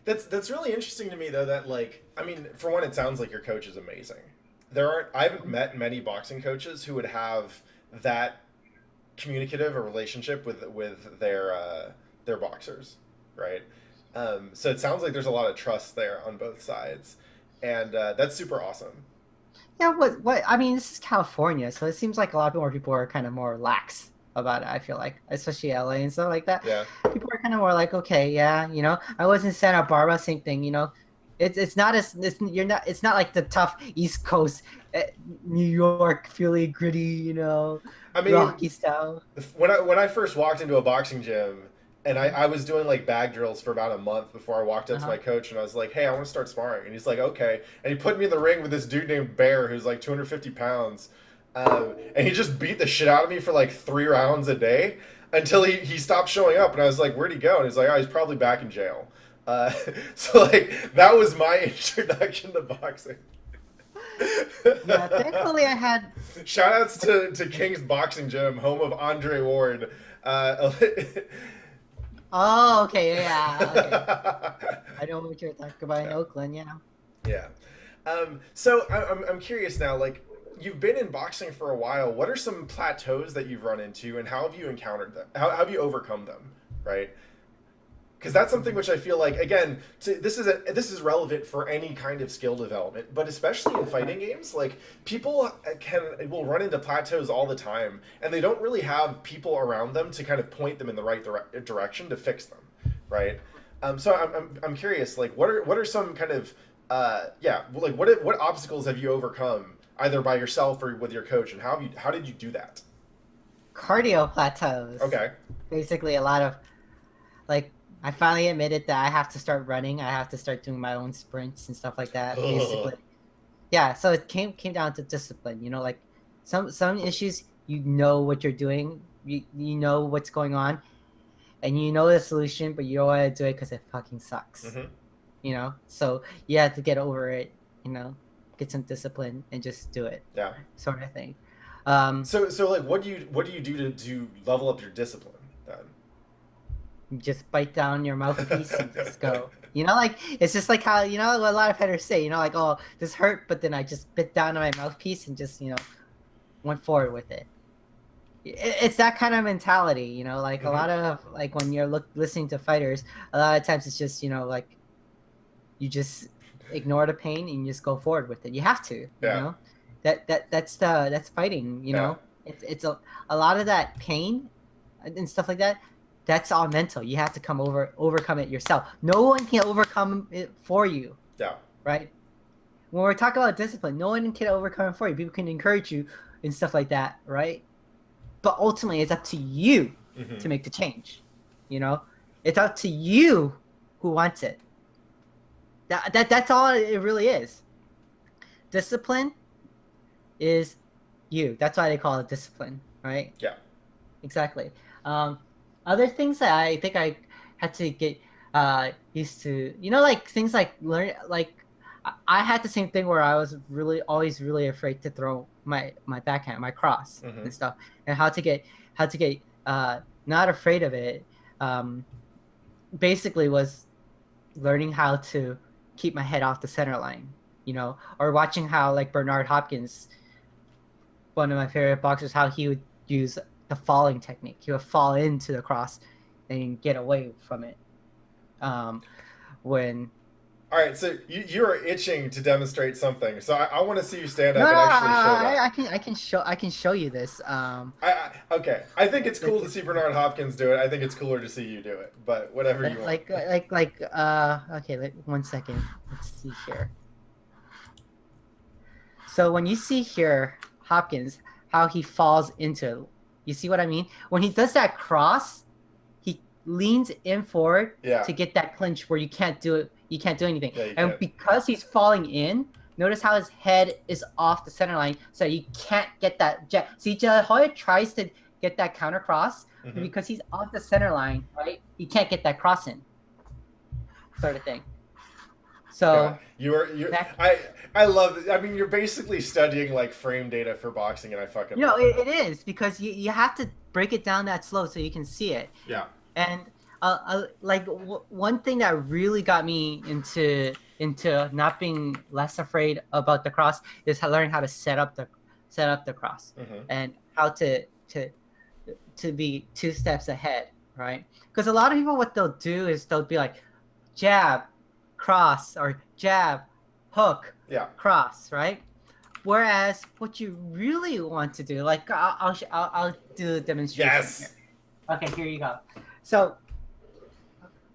That's really interesting to me though. That like, I mean, for one, it sounds like your coach is amazing. I haven't met many boxing coaches who would have that communicative a relationship with their boxers, right? So it sounds like there's a lot of trust there on both sides, and that's super awesome. Yeah, what I mean, this is California, so it seems like a lot more people are kind of more lax about it. I feel like, especially LA and stuff like that. Yeah. People are kind of more like, okay, yeah, you know. I was in Santa Barbara, same thing, you know. It's not as it's not like the tough East Coast, New York, Philly gritty, you know, I mean, Rocky style. When I first walked into a boxing gym and I was doing like bag drills for about a month before I walked up to my coach and I was like, hey, I want to start sparring. And he's like, okay. And he put me in the ring with this dude named Bear who's like 250 pounds. And he just beat the shit out of me for like 3 rounds a day until he stopped showing up. And I was like, where'd he go? And he's like, oh, he's probably back in jail. So like that was my introduction to boxing. Yeah, thankfully I had. Shout outs to King's Boxing Gym, home of Andre Ward. Oh, okay, yeah. Okay. I know what you're talking about in Oakland, yeah. Yeah. So I'm curious now, like, you've been in boxing for a while. What are some plateaus that you've run into, and how have you encountered them? How have you overcome them, right? Because that's something which I feel like, again, this is relevant for any kind of skill development, but especially in fighting games, like people will run into plateaus all the time, and they don't really have people around them to kind of point them in the right direction to fix them, right? So I'm curious, like what are some kind of like what obstacles have you overcome either by yourself or with your coach, and how did you do that? Cardio plateaus. Okay. Basically, a lot of like. I finally admitted that I have to start running. I have to start doing my own sprints and stuff like that. Basically, yeah. So it came down to discipline. You know, like some issues, you know what you're doing, you know what's going on, and you know the solution, but you don't want to do it because it fucking sucks. Mm-hmm. You know, so you have to get over it. You know, get some discipline and just do it. Yeah. Sort of thing. So like, what do you do to level up your discipline then? Just bite down your mouthpiece and just go. You know, like it's just like how, you know, a lot of fighters say, you know, like, oh, this hurt, but then I just bit down on my mouthpiece and just, you know, went forward with it. It's that kind of mentality, you know, like a lot of like when you're listening to fighters, a lot of times it's just, you know, like you just ignore the pain and you just go forward with it. You have to, you know, that's fighting, you know. It's a lot of that pain and stuff like that. That's all mental. You have to overcome it yourself. No one can overcome it for you. Yeah. Right? When we're talking about discipline, no one can overcome it for you. People can encourage you and stuff like that, right? But ultimately, it's up to you to make the change. You know? It's up to you who wants it. That's all it really is. Discipline is you. That's why they call it discipline, right? Yeah. Exactly. Other things that I think I had to get used to, you know, like things like I had the same thing where I was always really afraid to throw my backhand, my cross and stuff, and how to get not afraid of it. Basically, was learning how to keep my head off the center line, you know, or watching how like Bernard Hopkins, one of my favorite boxers, how he would use the falling technique. He would fall into the cross and get away from it. When all right, so you are itching to demonstrate something, so I want to see you stand up and actually show that. I can show you this. Okay, I think it's cool to see Bernard Hopkins do it. I think it's cooler to see you do it, but whatever you want. Okay, 1 second. Let's see here. So when you see here Hopkins, how he falls into, you see what I mean? When he does that cross, he leans in forward to get that clinch where you can't do it. You can't do anything. Yeah, because he's falling in, notice how his head is off the center line, so you can't get that jet. See, Hoya tries to get that counter cross, Mhm. because he's off the center line, right? He can't get that cross in, sort of thing. God, So you that I love it. I mean, you're basically studying like frame data for boxing, and I fucking love it. it is, because you have to break it down that slow so you can see it. Yeah. And one thing that really got me into not being less afraid about the cross is learning how to set up the cross, Hmm. and how to be 2 steps ahead, right? Because a lot of people, what they'll do is they'll be like jab, cross, or jab, hook, Yeah. cross, right? Whereas what you really want to do, like I'll do a demonstration here. Yes. Okay, here you go. So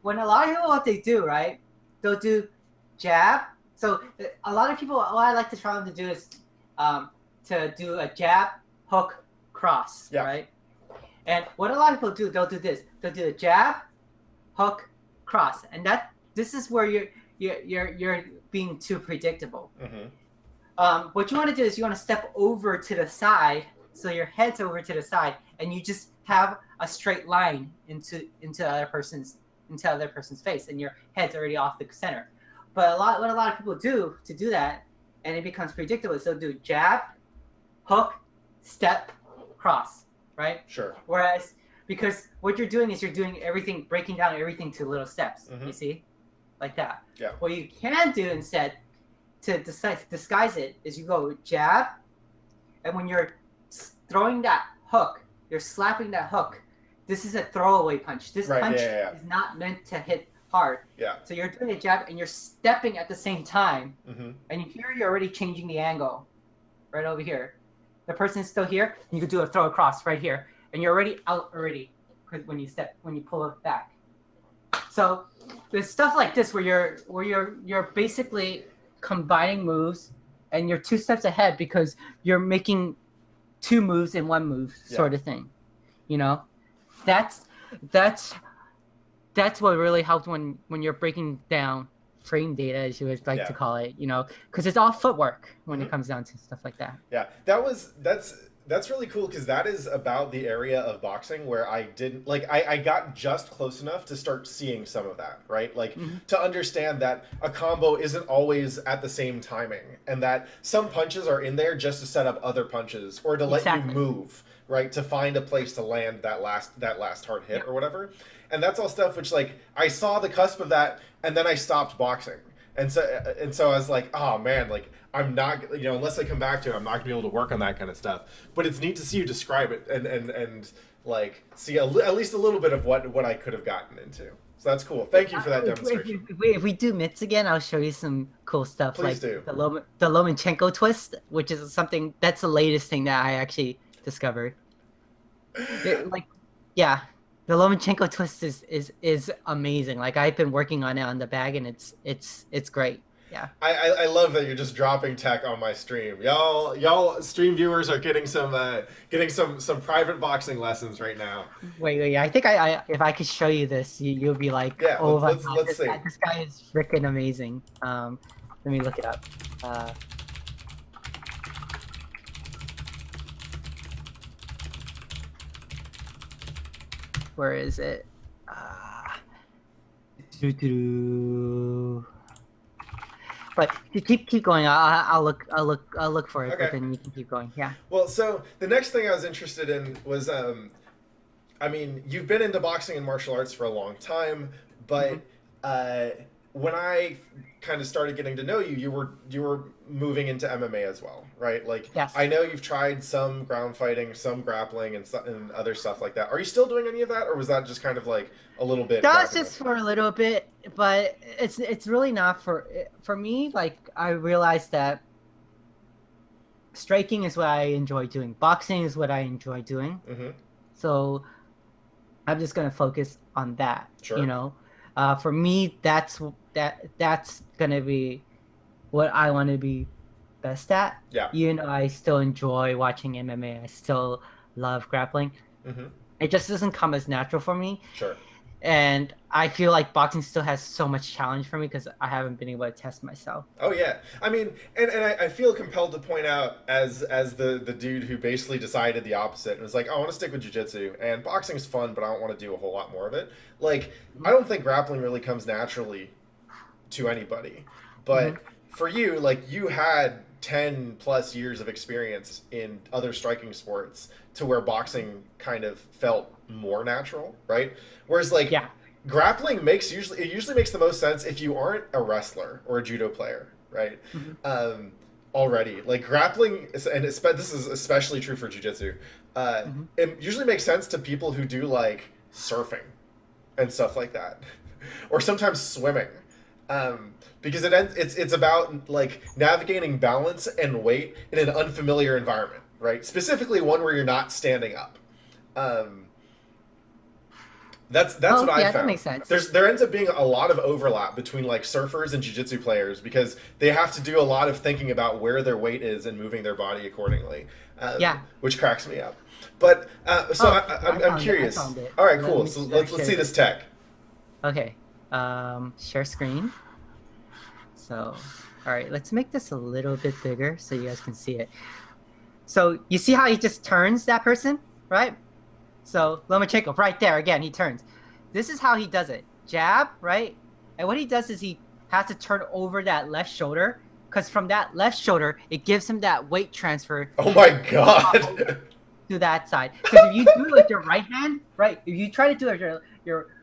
when a lot of people, what they do, right? They'll do jab. So a lot of people, what I like to try them to do is to do a jab, hook, cross, Yeah. right? And what a lot of people do, they'll do this. They'll do a jab, hook, cross, and this is where you're being too predictable. Hmm. What you want to do is you want to step over to the side, so your head's over to the side, and you just have a straight line into the other person's face, and your head's already off the center. But what a lot of people do to do that, and it becomes predictable, is they'll do jab, hook, step, cross, right? Sure. Whereas, because what you're doing is you're doing everything, breaking down everything to little steps. Mhm. You see, like that. Yeah. What you can do instead, to disguise it, is you go jab, and when you're throwing that hook, you're slapping that hook. This is a throwaway punch. This Right, punch yeah. is not meant to hit hard. Yeah. So you're doing a jab and you're stepping at the same time, Hmm. and here you're already changing the angle, right over here. The person's still here, and you could do a throw across right here, and you're already out already when you pull it back. So there's stuff like this where you're basically combining moves, and you're 2 steps ahead because you're making 2 moves in 1 move, sort of thing. You know, that's what really helps when you're breaking down frame data, as you would like to call it. You know, because it's all footwork when it comes down to stuff like that. Yeah, that's really cool, because that is about the area of boxing where I didn't like I got just close enough to start seeing some of that, right? Like to understand that a combo isn't always at the same timing, and that some punches are in there just to set up other punches, or to let you move, right? To find a place to land that last hard hit or whatever. And that's all stuff which, like, I saw the cusp of that, and then I stopped boxing. And so I was like, oh man, like, I'm not, unless I come back to it, I'm not gonna be able to work on that kind of stuff. But it's neat to see you describe it and like see at least a little bit of what I could have gotten into. So that's cool. Thank you for that demonstration. If we do mitts again, I'll show you some cool stuff. Please like do. The Lomachenko twist, which is something that's the latest thing that I actually discovered. The Lomachenko twist is amazing. Like, I've been working on it on the bag, and it's great. Yeah. I love that you're just dropping tech on my stream. Y'all stream viewers are getting some private boxing lessons right now. Wait. I think if I could show you this, you'll be like, yeah. Oh, let's see. This guy is freaking amazing. Let me look it up. Where is it? But you keep going. I'll look for it. Okay. But then you can keep going. Yeah. Well, so the next thing I was interested in was, I mean, you've been into boxing and martial arts for a long time, but when I kind of started getting to know you, you were moving into MMA as well, right? Like, yes. I know you've tried some ground fighting, some grappling, and other stuff like that. Are you still doing any of that, or was that just kind of like a little bit? That was just for a little bit, but it's really not for me. Like, I realized that striking is what I enjoy doing. Boxing is what I enjoy doing. Mm-hmm. So I'm just gonna focus on that. Sure. You know, for me, that's gonna be what I want to be best at. Yeah. You know, I still enjoy watching MMA. I still love grappling. Mm-hmm. It just doesn't come as natural for me. Sure. And I feel like boxing still has so much challenge for me because I haven't been able to test myself. Oh yeah, I mean, and I feel compelled to point out as the dude who basically decided the opposite and was like, I want to stick with jujitsu and boxing is fun, but I don't want to do a whole lot more of it. Like, I don't think grappling really comes naturally to anybody, Mm-hmm. but for you, like you had 10 plus years of experience in other striking sports to where boxing kind of felt more natural, right? Whereas like Yeah. grappling usually makes the most sense if you aren't a wrestler or a judo player, right? Mm-hmm. Um, Already, like grappling, this is especially true for jujitsu. Mm-hmm. It usually makes sense to people who do like surfing and stuff like that, or sometimes swimming, because it's about like navigating balance and weight in an unfamiliar environment, right? Specifically, one where you're not standing up. Um, that's Oh, what I yeah, that found. makes sense. There ends up being a lot of overlap between like surfers and jiu-jitsu players because they have to do a lot of thinking about where their weight is and moving their body accordingly, Yeah. which cracks me up. But so Oh, okay, I I'm found it. I curious. found it. All right, Let cool. me So let me let's share see this this. tech. Okay. Share screen. So, all right, let's make this a little bit bigger so you guys can see it. So you see how he just turns that person, right? So Lomachenko, right there again, he turns. This is how he does it. Jab, right? And what he does is he has to turn over that left shoulder because from that left shoulder, it gives him that weight transfer Oh my over god. to that side. Because if you do it with your right hand, right? If you try to do it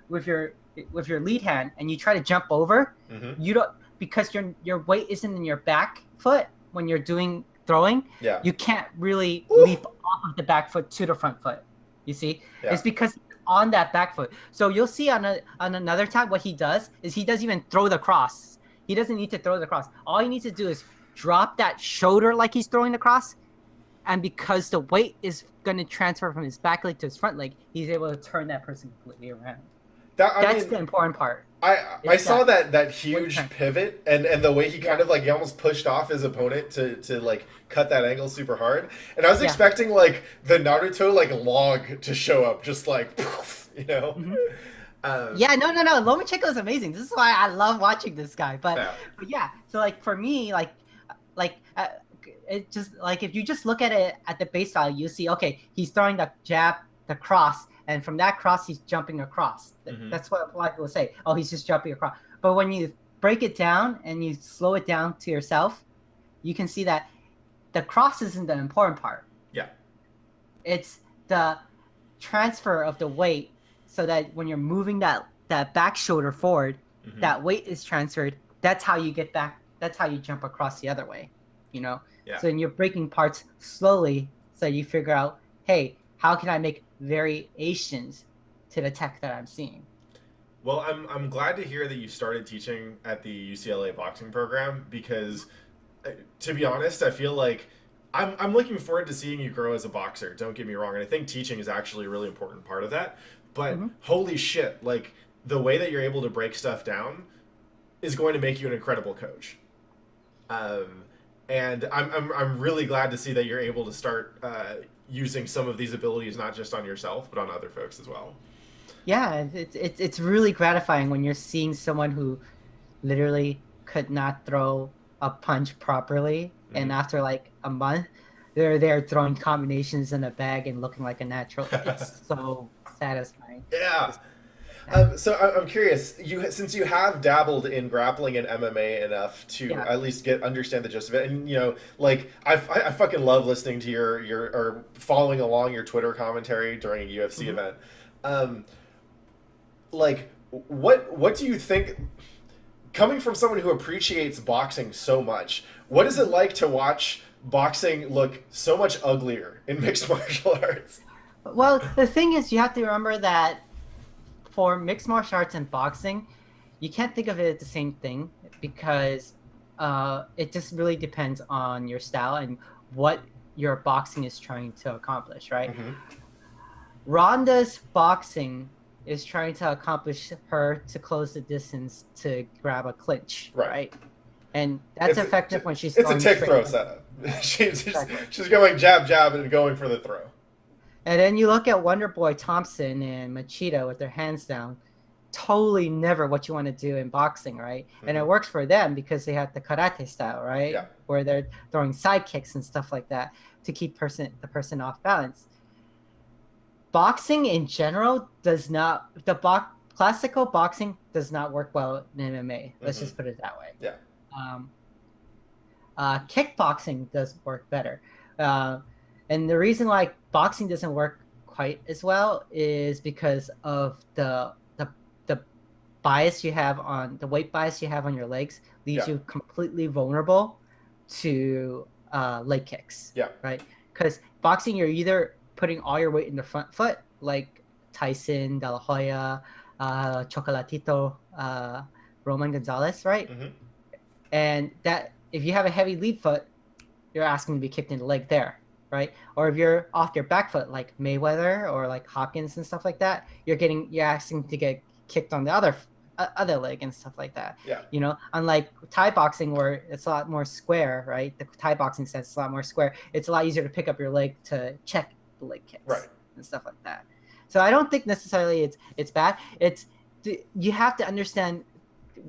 with your lead hand and you try to jump over, Hmm. you don't because your weight isn't in your back foot when you're doing throwing, Yeah. you can't really Ooh. leap off of the back foot to the front foot. You see? Yeah. It's because it's on that back foot. So you'll see on another time what he does is he doesn't even throw the cross. He doesn't need to throw the cross. All he needs to do is drop that shoulder like he's throwing the cross. And because the weight is going to transfer from his back leg to his front leg, he's able to turn that person completely around. That's the important part. I saw that huge transfer. pivot and the way he kind of like he almost pushed off his opponent to like cut that angle super hard. And I was Yeah. expecting like the Naruto like log to show up just like poof, you know. Mhm. Um, Yeah, no. Lomachenko is amazing. This is why I love watching this guy. yeah. But yeah, so like for me, like it just like if you just look at it at the base value, you see okay, he's throwing the jab, the cross, and from that cross he's jumping across. Mhm. That's what a lot of people say. Oh, he's just jumping across. But when you break it down and you slow it down to yourself, you can see that the cross isn't the important part. Yeah. It's the transfer of the weight so that when you're moving that back shoulder forward, Mhm. that weight is transferred. That's how you get back. That's how you jump across the other way, you know? Yeah. So you're breaking parts slowly so you figure out, hey, how can I make variations to the tech that I'm seeing? Well, I'm glad to hear that you started teaching at the UCLA boxing program because, to be honest, I feel like I'm looking forward to seeing you grow as a boxer. Don't get me wrong, and I think teaching is actually a really important part of that. But Mm-hmm. holy shit, like the way that you're able to break stuff down is going to make you an incredible coach. Um, and I'm really glad to see that you're able to start using some of these abilities not just on yourself but on other folks as well. Yeah, it's really gratifying when you're seeing someone who literally could not throw a punch properly, and Mhm. after like a month, they're there throwing combinations in a bag and looking like a natural. It's so satisfying. Yeah. Yeah. So I'm curious. Since you have dabbled in grappling and MMA enough to Yeah. at least understand the gist of it, and you know, like I fucking love listening to your or following along your Twitter commentary during a UFC Mhm. event. Um, like, what do you think? Coming from someone who appreciates boxing so much, what is it like to watch boxing look so much uglier in mixed martial arts? Well, the thing is, you have to remember that for mixed martial arts and boxing, you can't think of it as the same thing because it just really depends on your style and what your boxing is trying to accomplish, right? Hmm. Ronda's boxing is trying to accomplish her to close the distance to grab a clinch, Right. right? And that's It's effective when she's it's a throwing tick straight throw punches. setup. Exactly. She's going jab jab and going for the throw. And then you look at Wonder Boy Thompson and Machida with their hands down. totally never what you want to do in boxing, right? And it works for them because they have the karate style, right? Yeah. Where they're throwing side kicks and stuff like that to keep the person off balance. Boxing in general does not classical boxing does not work well in MMA. Let's just put it that way. Yeah. Um, Kickboxing does work better, and the reason why boxing doesn't work quite as well is because of the bias you have on the weight bias you have on your legs leaves you completely vulnerable to leg kicks. Yeah. Right. Because boxing, you're either putting all your weight in the front foot, like Tyson, De La Hoya, Chocolatito, Roman Gonzalez, right? And that if you have a heavy lead foot, you're asking to be kicked in the leg there, right? Or if you're off your back foot, like Mayweather or like Hopkins and stuff like that, you're asking to get kicked on the other leg and stuff like that. Yeah. You know, unlike Thai boxing where it's a lot more square, right? The Thai boxing sense is a lot more square. It's a lot easier to pick up your leg to check the leg kicks and stuff like that. So I don't think necessarily it's bad. You have to understand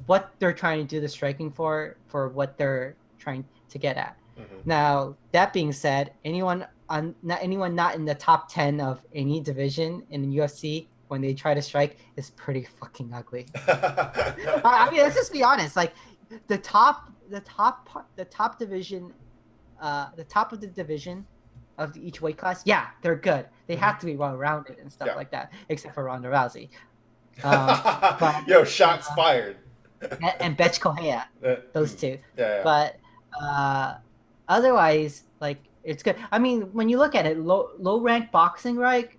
what they're trying to do the striking for what they're trying to get at. Now, that being said, anyone not in the top 10 of any division in the UFC when they try to strike is pretty fucking ugly. I mean, let's just be honest. Like the top division, the top of the division of each weight class, yeah, they're good. They have to be well-rounded and stuff like that, except for Ronda Rousey. But, Yo, shots fired. And Betch Correa, those two. Yeah. But otherwise, like, it's good. I mean, when you look at it, low rank boxing, right?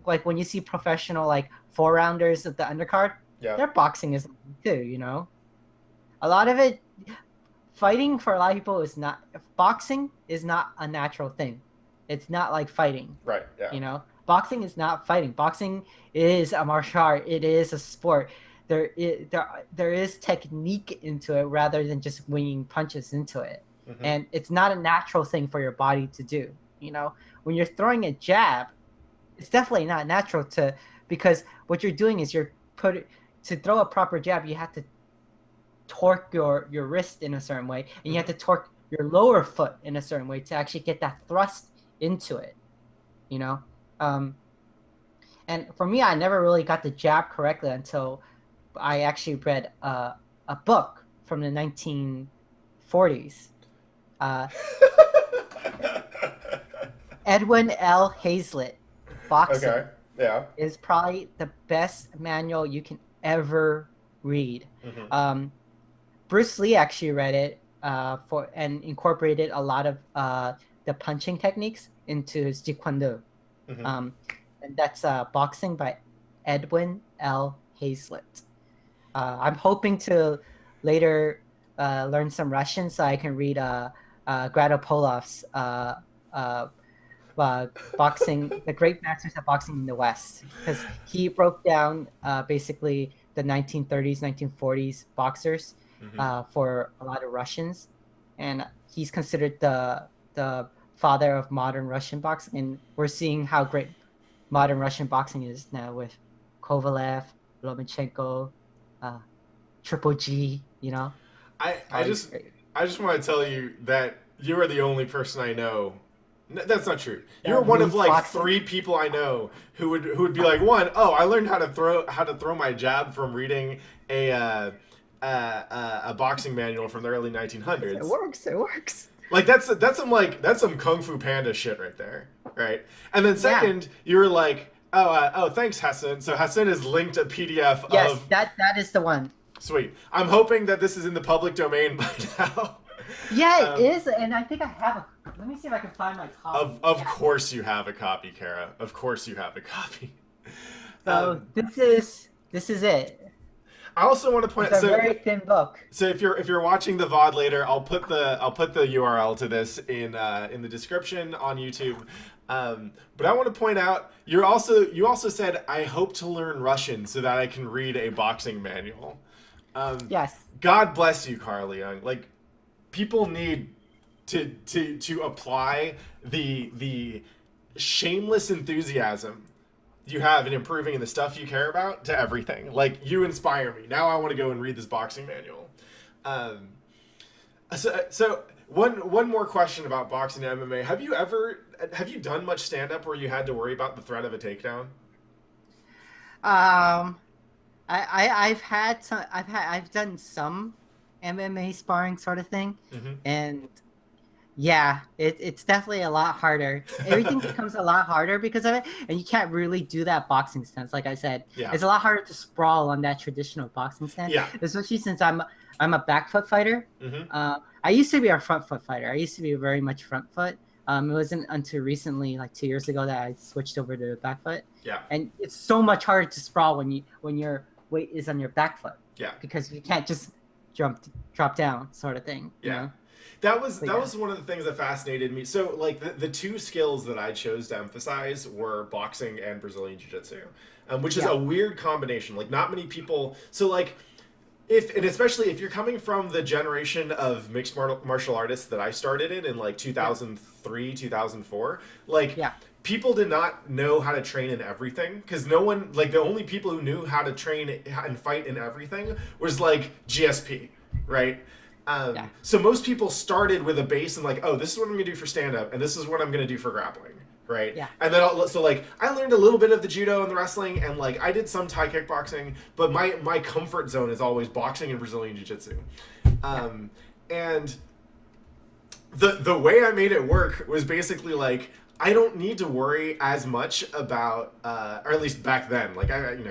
Like when you see professional like 4-rounders at the undercard, their boxing is too. You know, a lot of it. Fighting for a lot of people is not. Boxing is not a natural thing. It's not like fighting. Right. Yeah. You know, boxing is not fighting. Boxing is a martial art. It is a sport. There is technique into it rather than just winging punches into it. And it's not a natural thing for your body to do. You know, when you're throwing a jab, it's definitely not natural because what you're doing is to throw a proper jab, you have to torque your wrist in a certain way, and you have to torque your lower foot in a certain way to actually get that thrust into it. You know, and for me, I never really got the jab correctly until I actually read a book from the 1940s. Edwin L. Hazlitt, Boxing, is probably the best manual you can ever read. Bruce Lee actually read it and incorporated a lot of the punching techniques into his Jeet Kune Do. And that's Boxing by Edwin L. Hazlitt. I'm hoping to later learn some Russian so I can read Grado Polov's boxing, the great masters of boxing in the West, because he broke down basically the 1930s, 1940s boxers for a lot of Russians, and he's considered the father of modern Russian boxing. And we're seeing how great modern Russian boxing is now with Kovalev, Lomachenko, Triple G. You know, I just want to tell you that you are the only person I know. That's not true. You're one of like 3 people I know who would be like, one, oh, I learned how to throw my jab from reading a boxing manual from the early 1900s. It works. Like that's some Kung Fu Panda shit right there, right? And then second, you were like, oh, thanks, Hassan. So Hassan has linked a PDF of. Yes, that is the one. Sweet. I'm hoping that this is in the public domain by now. Yeah, it is, and I think I have a. Let me see if I can find my copy. Of course you have a copy, Kara. Of course you have a copy. So this is it. I also want to point out. It's a very thin book. So if you're watching the VOD later, I'll put the URL to this in the description on YouTube. But I want to point out you also said I hope to learn Russian so that I can read a boxing manual. Yes. God bless you, Kara Leung. Like, people need to apply the shameless enthusiasm you have in improving in the stuff you care about to everything. Like, you inspire me. Now I want to go and read this boxing manual. Um, so one more question about boxing and MMA. Have you done much stand up where you had to worry about the threat of a takedown? Um, I've done some MMA sparring sort of thing, Mm-hmm. and yeah, it's definitely a lot harder. Everything becomes a lot harder because of it, and you can't really do that boxing stance. Like I said, Yeah. it's a lot harder to sprawl on that traditional boxing stance, Yeah. especially since I'm a back foot fighter. Mm-hmm. I used to be a front foot fighter. I used to be very much front foot. It wasn't until recently, like 2 years ago, that I switched over to back foot. Yeah. And it's so much harder to sprawl when your weight is on your back foot. Yeah. Because you can't just drop down, sort of thing. Yeah. You know? That was one of the things that fascinated me. So, like, the two skills that I chose to emphasize were boxing and Brazilian Jiu-Jitsu, which is a weird combination. Like, not many people. So, like, especially if you're coming from the generation of mixed martial artists that I started in like 2003, 2004, like, people did not know how to train in everything, because no one, like, the only people who knew how to train and fight in everything was like GSP, right? So most people started with a base and like, oh, this is what I'm gonna do for stand-up, and this is what I'm gonna do for grappling, right? Yeah. And then so like I learned a little bit of the judo and the wrestling, and like I did some Thai kickboxing, but my comfort zone is always boxing and Brazilian Jiu-Jitsu. And the way I made it work was basically like, I don't need to worry as much about, or at least back then. Like,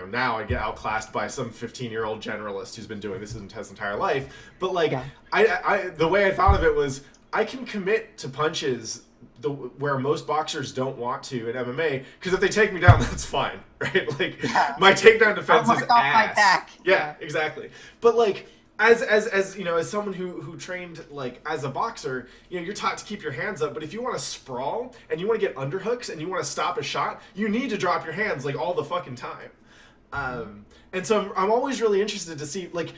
now I get outclassed by some 15-year-old generalist who's been doing this his entire life. But like, I the way I thought of it was, I can commit to punches where most boxers don't want to in MMA, because if they take me down, that's fine, right? Like, my takedown defense is ass. Yeah, exactly. But like, as you know, as someone who trained like as a boxer, you're taught to keep your hands up, but if you want to sprawl and you want to get underhooks and you want to stop a shot, you need to drop your hands like all the fucking time. And so I'm always really interested to see, like,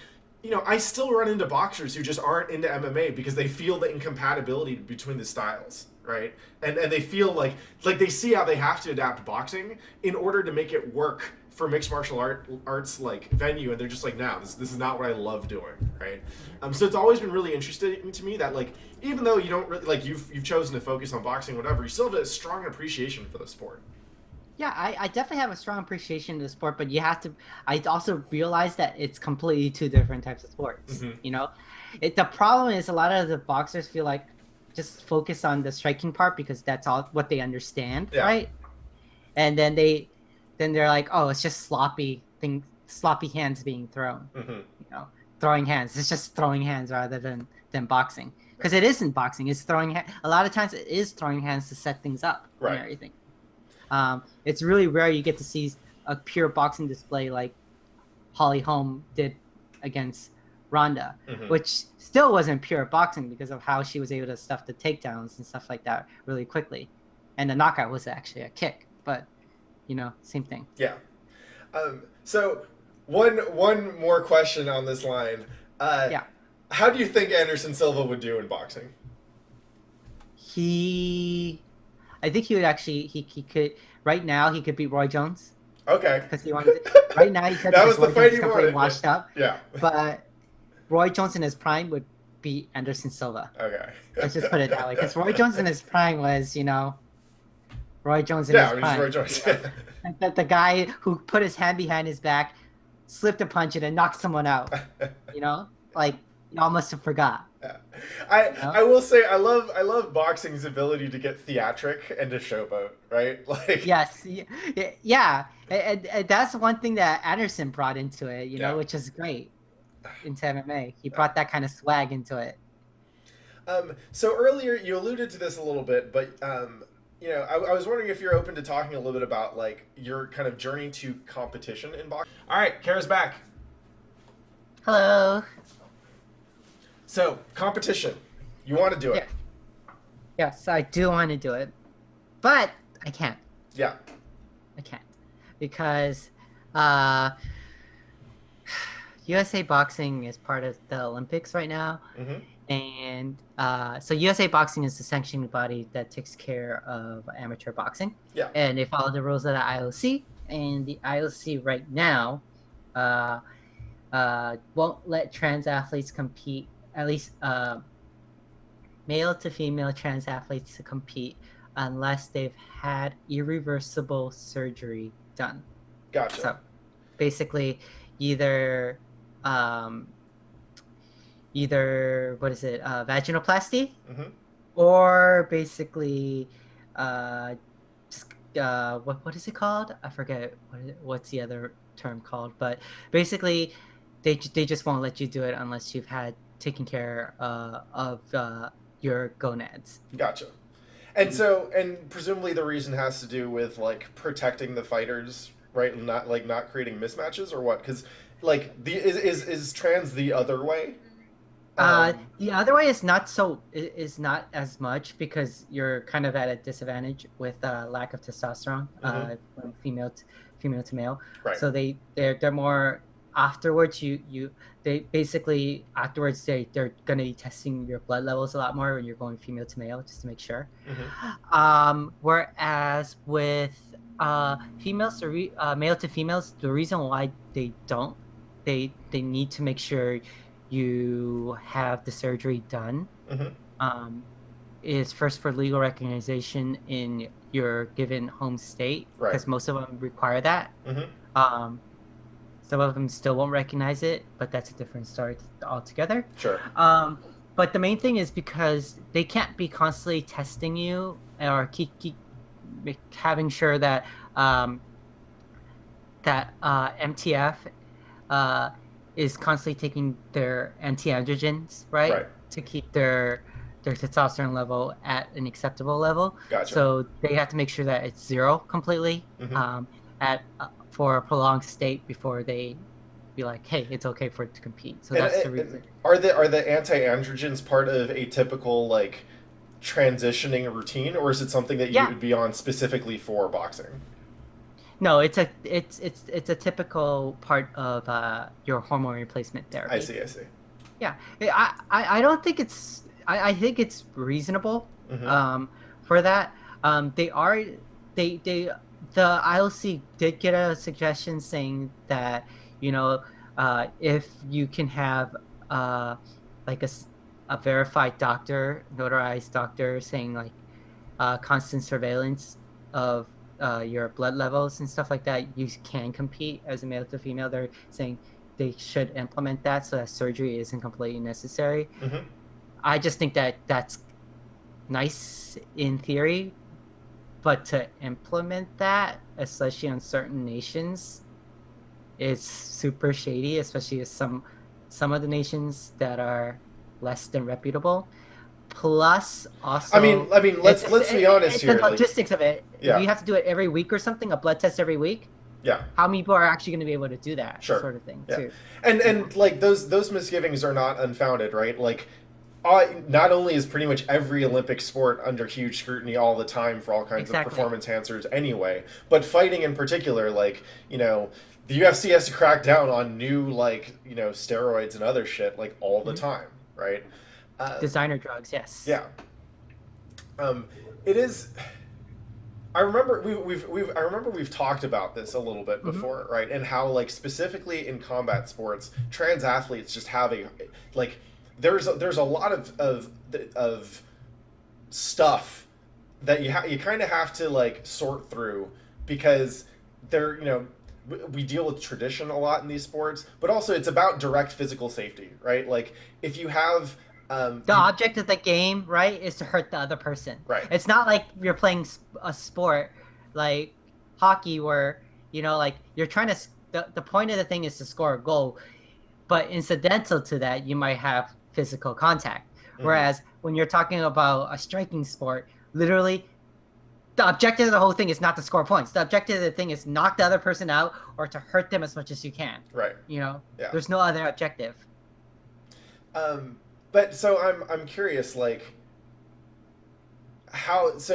I still run into boxers who just aren't into MMA because they feel the incompatibility between the styles, right? And they feel like they see how they have to adapt boxing in order to make it work for mixed martial arts like venue, and they're just like, no, this is not what I love doing, right? So it's always been really interesting to me that, like, even though you don't really, like, you've chosen to focus on boxing, whatever, you still have a strong appreciation for the sport. Yeah, I definitely have a strong appreciation of the sport, but I also realize that it's completely two different types of sports. The problem is a lot of the boxers feel like just focus on the striking part because that's all what they understand, right? And then they're like, oh, it's just sloppy hands being thrown. Throwing hands. It's just throwing hands rather than boxing. Because it isn't boxing. It's throwing a lot of times it is throwing hands to set things up and everything. It's really rare you get to see a pure boxing display like Holly Holm did against Ronda, which still wasn't pure boxing because of how she was able to stuff the takedowns and stuff like that really quickly. And the knockout was actually a kick, but same thing. Yeah. So one more question on this line. How do you think Anderson Silva would do in boxing? I think he would actually. He could right now. He could beat Roy Jones. Okay. Because he wanted. Right now, he could. That was the fight he wanted. Washed up. Yeah. But Roy Jones in his prime would beat Anderson Silva. Okay. Let's just put it that way. Because Roy Jones in his prime was, Roy Jones in his prime. Roy Jones. The guy who put his hand behind his back, slipped a punch, and then knocked someone out. Like, you almost forgot. I will say I love boxing's ability to get theatric and to showboat, right? Like, yes, yeah, and that's one thing that Anderson brought into it, which is great into MMA. He brought that kind of swag into it. So earlier you alluded to this a little bit, but I was wondering if you're open to talking a little bit about like your kind of journey to competition in boxing. All right, Kara's back. Hello. So, competition. You want to do it? Yeah. Yes, I do want to do it. But I can't. Yeah. I can't. Because USA Boxing is part of the Olympics right now. And so USA Boxing is the sanctioning body that takes care of amateur boxing. Yeah. And they follow the rules of the IOC. and the IOC right now uh, won't let trans athletes compete, at least male to female trans athletes to compete unless they've had irreversible surgery done. Gotcha. So basically, either um, what is it, vaginoplasty, Hmm. or basically what is it called? I forget what's the other term called, but basically they just won't let you do it unless you've had taken care of your gonads. Gotcha. And so, and presumably the reason has to do with like protecting the fighters, right? And not like not creating mismatches or what? Because like the is trans the other way? The other way is not so is not as much because you're kind of at a disadvantage with lack of testosterone from female to male. Right. So they're more afterwards. They basically afterwards they're gonna be testing your blood levels a lot more when you're going female to male just to make sure. Whereas with females to male to females, the reason why they don't they need to make sure you have the surgery done is first for legal recognition in your given home state, Right. because most of them require that. Some of them still won't recognize it, but that's a different story altogether. Sure. But the main thing is because they can't be constantly testing you or keep having sure that MTF is constantly taking their anti-androgens, right? To keep their testosterone level at an acceptable level. Gotcha. So they have to make sure that it's zero completely for a prolonged state before they be like, hey, it's okay for it to compete. So that's the reason. Are the anti-androgens part of a typical like transitioning routine, or is it something that you would be on specifically for boxing? No, it's a typical part of your hormone replacement therapy. I see. Yeah, I don't think it's. I think it's reasonable for that. The IOC did get a suggestion saying that if you can have like a verified doctor, notarized doctor saying like constant surveillance of your blood levels and stuff like that, you can compete as a male to female. They're saying they should implement that so that surgery isn't completely necessary. I just think that that's nice in theory, but to implement that, especially on certain nations, is super shady, especially with some of the nations that are less than reputable. Plus, also, I mean, let's be honest here. The logistics of it. Yeah. If you have to do it every week or something, a blood test every week. Yeah. How many people are actually going to be able to do that? Sure. Sort of thing too. And like those misgivings are not unfounded, right? Like, not only is pretty much every Olympic sport under huge scrutiny all the time for all kinds of performance enhancers anyway, but fighting in particular, like the UFC has to crack down on new steroids and other shit like all the time, right? Designer drugs, yes. Yeah. It is. I remember we've talked about this a little bit before, right? And how like specifically in combat sports, trans athletes just have there's a lot of stuff that you kind of have to like sort through because we deal with tradition a lot in these sports, but also it's about direct physical safety, right? Like if you have the object of the game, right, is to hurt the other person. Right. It's not like you're playing a sport like hockey where like you're trying to. The point of the thing is to score a goal, but incidental to that, you might have physical contact. Whereas when you're talking about a striking sport, literally, the objective of the whole thing is not to score points. The objective of the thing is knock the other person out or to hurt them as much as you can. Right. There's no other objective. But so I'm curious, like, how does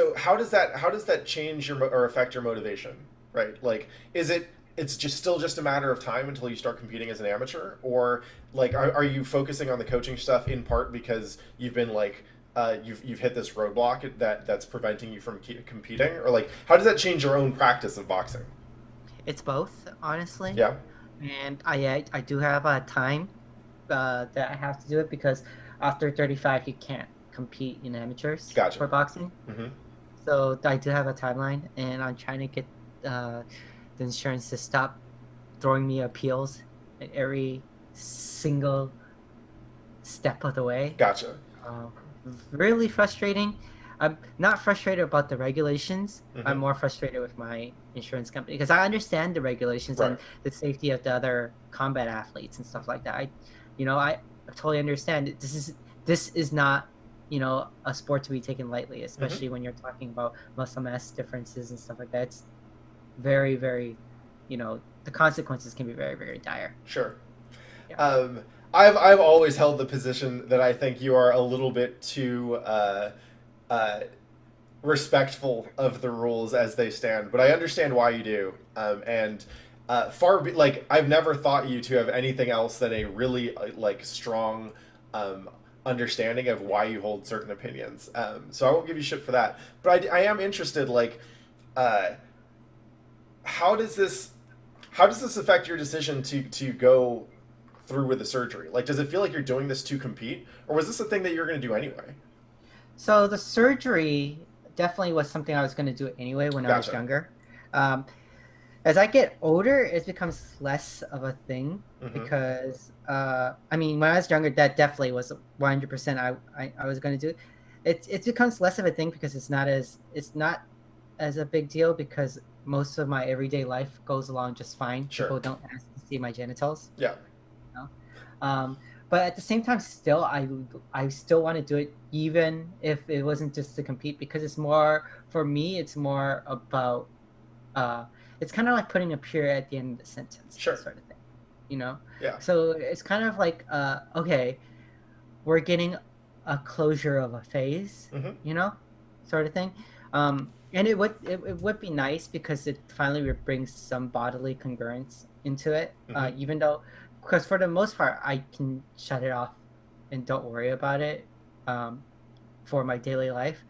that change or affect your motivation, right? Like, it's still just a matter of time until you start competing as an amateur, or like are you focusing on the coaching stuff in part because you've been like you've hit this roadblock that's preventing you from competing, or like how does that change your own practice of boxing? It's both, honestly. Yeah, And I do have a time that I have to do it because after 35 you can't compete in amateurs gotcha. for boxing. Hmm. So I do have a timeline, and I'm trying to get uh, the insurance to stop throwing me appeals at every single step of the way. Gotcha. Uh, Really frustrating. I'm not frustrated about the regulations. I'm Hmm. more frustrated with my insurance company because I understand the regulations Right. and the safety of the other combat athletes and stuff like that. I totally understand. This is not, a sport to be taken lightly, Hmm. especially when you're talking about muscle mass differences and stuff like that. It's very, very, the consequences can be very, very dire. Sure. Yeah. Um, I've always held the position that I think you are a little bit too uh, respectful of the rules as they stand, but I understand why you do. And like I've never thought you to have anything else than a really like strong um, understanding of why you hold certain opinions. So I won't give you shit for that. But I am interested, like, uh, how does this how does this affect your decision to go through with the surgery? Like, does it feel like you're doing this to compete, or was this a thing that you're going to do anyway? So the surgery definitely was something I was going to do anyway when I was Gotcha. younger. Um, as I get older, it becomes less of a thing Mm-hmm. because I mean, when I was younger, that definitely was 100%. I was going to do it. It becomes less of a thing because it's not as a big deal because most of my everyday life goes along just fine. Sure. People don't ask to see my genitals. Yeah. Know? Um, but at the same time, still, I still want to do it, even if it wasn't just to compete, because it's more for me. It's more about uh, it's kind of like putting a period at the end of the sentence, Sure. sort of thing, you know. Yeah. So it's kind of like okay, we're getting a closure of a phase, Mm-hmm. sort of thing. And it would be nice because it finally brings some bodily congruence into it. Mm-hmm. Even though, because for the most part, I can shut it off and don't worry about it um, for my daily life.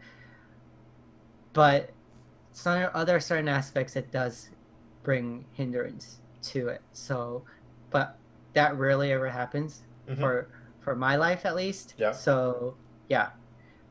But some other certain aspects, it does bring hindrance to it. So, but that rarely ever happens Mm-hmm. for my life at least. Yeah. So yeah,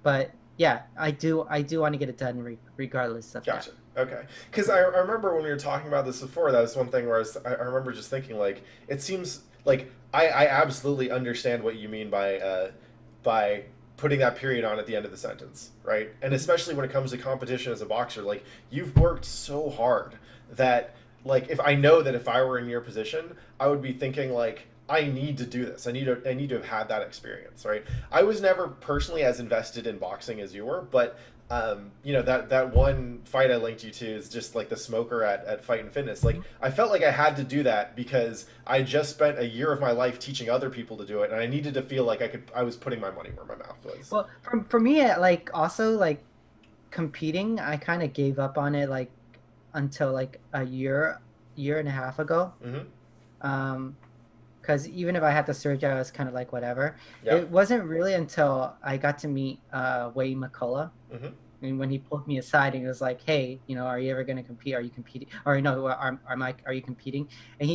but yeah, I do want to get it done regardless of Gotcha. that. Okay. Because I remember when we were talking about this before, that was one thing where I remember just thinking, like, it seems like I absolutely understand what you mean by putting that period on at the end of the sentence, right? And especially when it comes to competition as a boxer, like, you've worked so hard that, like, if I know that if I were in your position, I would be thinking, like, I need to do this. I need to have had that experience, right? I was never personally as invested in boxing as you were, but that one fight I linked you to is just like the smoker at Fight and Fitness. Like, Mhm. I felt like I had to do that because I just spent a year of my life teaching other people to do it, and I needed to feel like I was putting my money where my mouth was. Well, for me, like also like competing, I kind of gave up on it like until like a year and a half ago. Mm-hmm. Um, because even if I had the surgery, I was kind of like whatever. Yeah. It wasn't really until I got to meet Wayne McCullough. Mm-hmm. And when he pulled me aside and he was like, "Hey, are you ever going to compete? Are you competing? Or no, are you competing?" And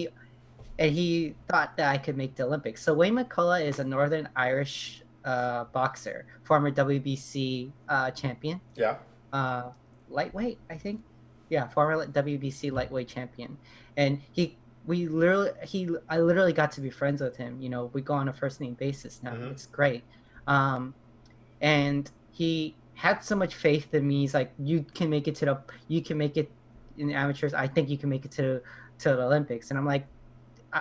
he thought that I could make the Olympics. So Wayne McCullough is a Northern Irish boxer, former WBC champion, Yeah. uh, lightweight, I think. Yeah, former WBC lightweight champion, and I literally got to be friends with him. We go on a first name basis now. Mm-hmm. It's great. Um, and he had so much faith in me. He's like, you can make it in the amateurs. I think you can make it to the Olympics. And I'm like,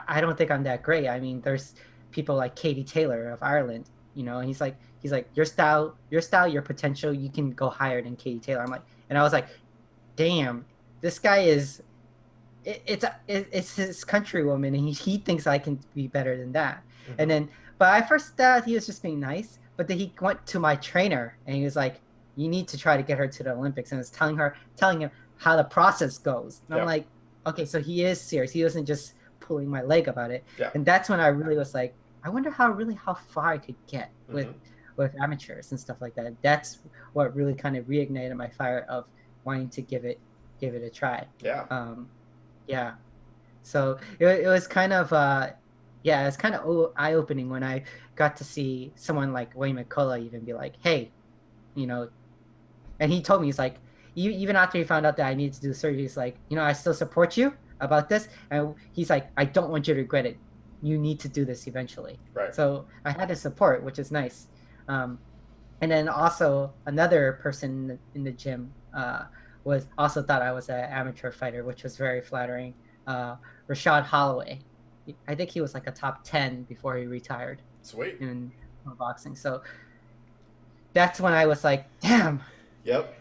I don't think I'm that great. I mean, there's people like Katie Taylor of Ireland, and he's like your style, your potential, you can go higher than Katie Taylor. I'm like, and I was like, damn, this guy is it's his countrywoman, and he thinks I can be better than that. Mm-hmm. And then, but I first thought he was just being nice, but then he went to my trainer and he was like, "You need to try to get her to the Olympics," and was telling him how the process goes. And I'm Yeah. like, okay, so he is serious. He wasn't just pulling my leg about it. Yeah. And that's when I really was like, I wonder how far I could get Mm-hmm. with amateurs and stuff like that. That's what really kind of reignited my fire of wanting to give it a try. Yeah. Um, Yeah. So it was kind of yeah, it's kind of eye opening when I got to see someone like Wayne McCullough even be like, hey, you know, and he told me he's like, even after he found out that I needed to do the surgery, he's like, I still support you about this, and he's like, I don't want you to regret it. You need to do this eventually. Right. So I had his support, which is nice. And then also another person in the gym was also thought I was an amateur fighter, which was very flattering. Rashad Holloway, I think he was like a top 10 before he retired Sweet. in boxing. So that's when I was like, damn. Yep.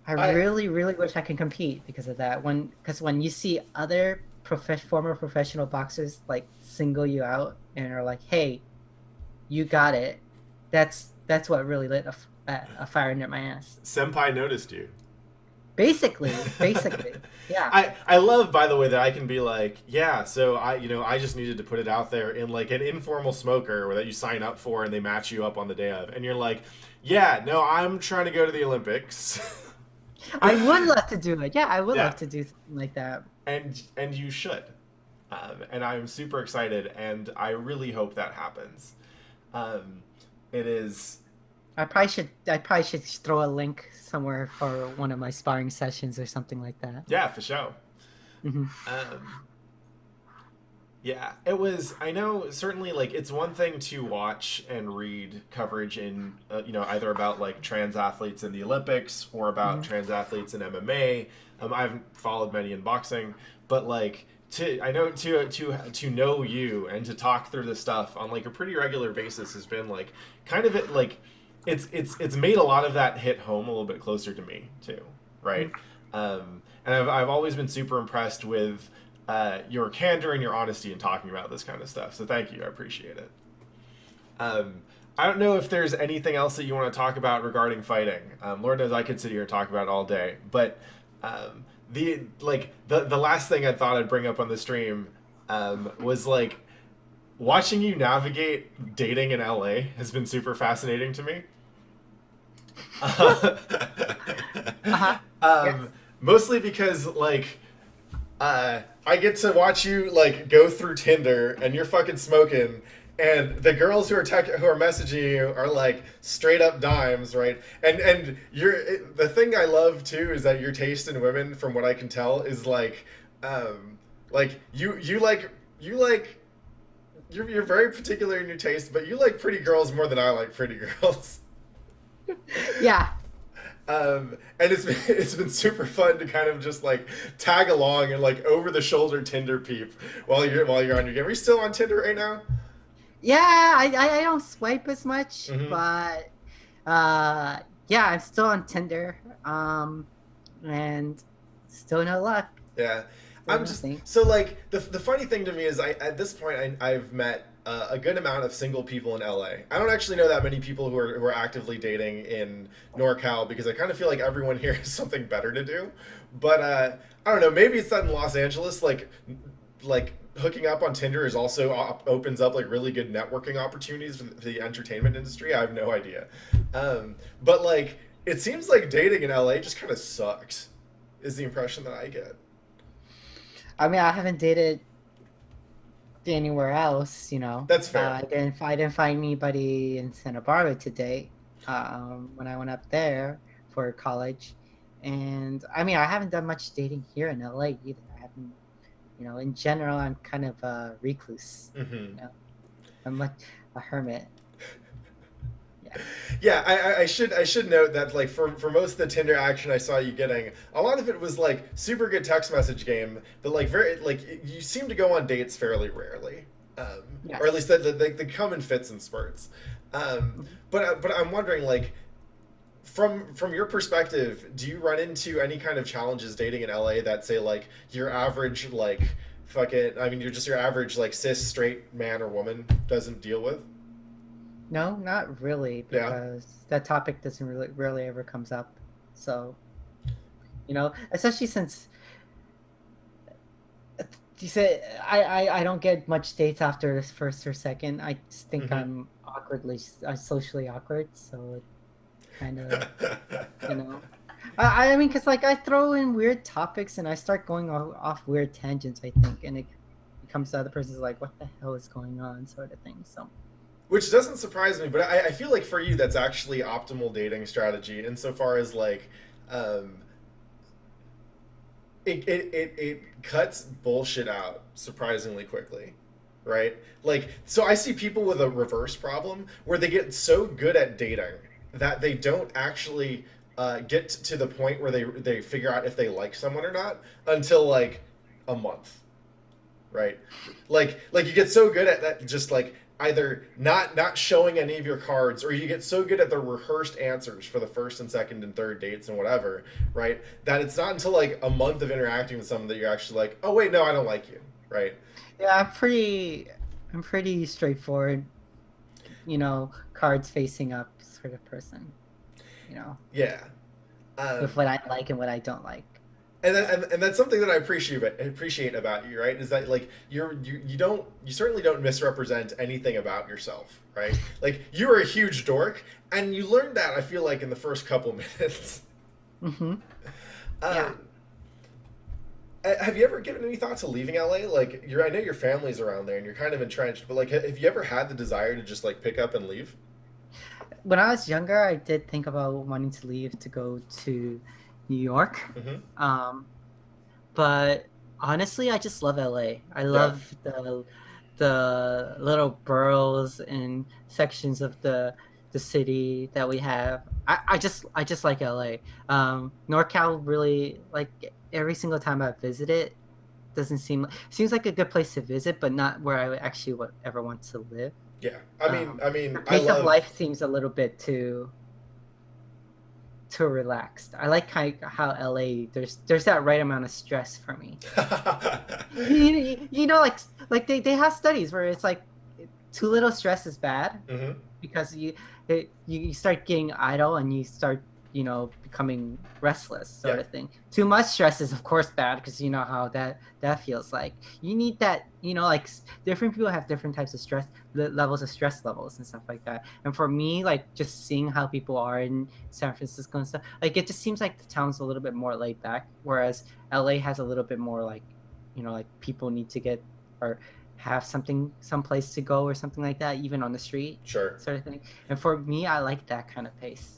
I really, really wish I could compete because of that. Because when you see other former professional boxers like single you out and are like, "Hey, you got it," that's what really lit a fire under my ass. Senpai noticed you. Basically, yeah. I love, by the way, that I can be like, yeah, so I just needed to put it out there in like an informal smoker or that you sign up for and they match you up on the day of, and you're like, yeah, no, I'm trying to go to the Olympics. I would love to do it. Yeah, I would love to do something like that. And you should. And I'm super excited, and I really hope that happens. It is. I probably should throw a link somewhere for one of my sparring sessions or something like that. Yeah, for sure. Mm-hmm. Yeah, it was. I know certainly like it's one thing to watch and read coverage in either about like trans athletes in the Olympics or about trans athletes in MMA. I haven't followed many in boxing, but like to know you and to talk through this stuff on like a pretty regular basis has been like kind of it like it's made a lot of that hit home a little bit closer to me too, right? And I've always been super impressed with your candor and your honesty in talking about this kind of stuff. So thank you, I appreciate it. I don't know if there's anything else that you want to talk about regarding fighting. Lord knows I could sit here and talk about it all day, but the last thing I thought I'd bring up on the stream was like watching you navigate dating in LA has been super fascinating to me. Yes. Mostly because like I get to watch you like go through Tinder and you're fucking smoking, and the girls who are messaging you are like straight up dimes, right? And the thing I love too is that your taste in women, from what I can tell, is like you're very particular in your taste, but you like pretty girls more than I like pretty girls. Yeah. And it's been super fun to kind of just like tag along and like over the shoulder Tinder peep while you're on your game. Are you still on Tinder right now? Yeah, I don't swipe as much, but yeah, I'm still on Tinder, and still no luck. Yeah, I'm just so like the funny thing to me is at this point I've met a good amount of single people in LA. I don't actually know that many people who are actively dating in NorCal because I kind of feel like everyone here has something better to do. But I don't know. Maybe it's that in Los Angeles, like hooking up on Tinder is also opens up like really good networking opportunities for the entertainment industry. I have no idea. But like it seems like dating in LA just kind of sucks. Is the impression that I get. I mean, I haven't dated anywhere else, That's fair. I didn't find anybody in Santa Barbara to date when I went up there for college, and I mean, I haven't done much dating here in LA either. I haven't, in general, I'm kind of a recluse. I'm like a hermit. Yeah, I should note that like for most of the Tinder action I saw you getting, a lot of it was like super good text message game, but like very like you seem to go on dates fairly rarely, yes. Or at least they come in fits and spurts. But I'm wondering like from your perspective, do you run into any kind of challenges dating in LA that say like your average like you're just your average like cis straight man or woman doesn't deal with? No, not really, because that topic doesn't really ever comes up. So, especially since you said I don't get much dates after this first or second. I just think I'm socially awkward. So it kind of, I mean, because like I throw in weird topics and I start going off weird tangents, I think, and it comes to other person's like, what the hell is going on, sort of thing. So Which doesn't surprise me, but I feel like for you that's actually optimal dating strategy insofar as like um, it cuts bullshit out surprisingly quickly, right? Like, so I see people with a reverse problem where they get so good at dating that they don't actually get to the point where they figure out if they like someone or not until like a month, right? Like you get so good at that, just like either not showing any of your cards, or you get so good at the rehearsed answers for the first and second and third dates and whatever, right? That it's not until like a month of interacting with someone that you're actually like, oh wait, no, I don't like you, right? yeah, I'm pretty straightforward, cards facing up sort of person, you know, Yeah. with Um, what I like and what I don't like. and that's something that I appreciate about you, right? Is that like you certainly don't misrepresent anything about yourself, right? Like you were a huge dork, and you learned that I feel like in the first couple minutes. Hmm. Yeah. Um, have you ever given any thought to leaving LA? Like I know your family's around there and you're kind of entrenched, but like have you ever had the desire to just like pick up and leave? When I was younger, I did think about wanting to leave to go to New York. Mm-hmm. Um, but honestly, I just love LA. I Yeah. love the little boroughs and sections of the city that we have. I just like LA. NorCal really, like, every single time I visit it doesn't seems like a good place to visit, but not where I would actually would ever want to live. Yeah. The I pace of love. life seems a little bit too relaxed. I like how LA, there's that right amount of stress for me. Like they have studies where it's like too little stress is bad, Hmm. because you start getting idle and you start becoming restless, sort Yeah. of thing. Too much stress is of course bad, because you know how that feels like. You need that, like, different people have different types of stress levels of stress levels and stuff like that. And for me, like, just seeing how people are in San Francisco and stuff, like, it just seems like the town's a little bit more laid back, whereas LA has a little bit more, like, like, people need to get or have some place to go or something like that, even on the street, Sure. sort of thing. And for me, I like that kind of pace.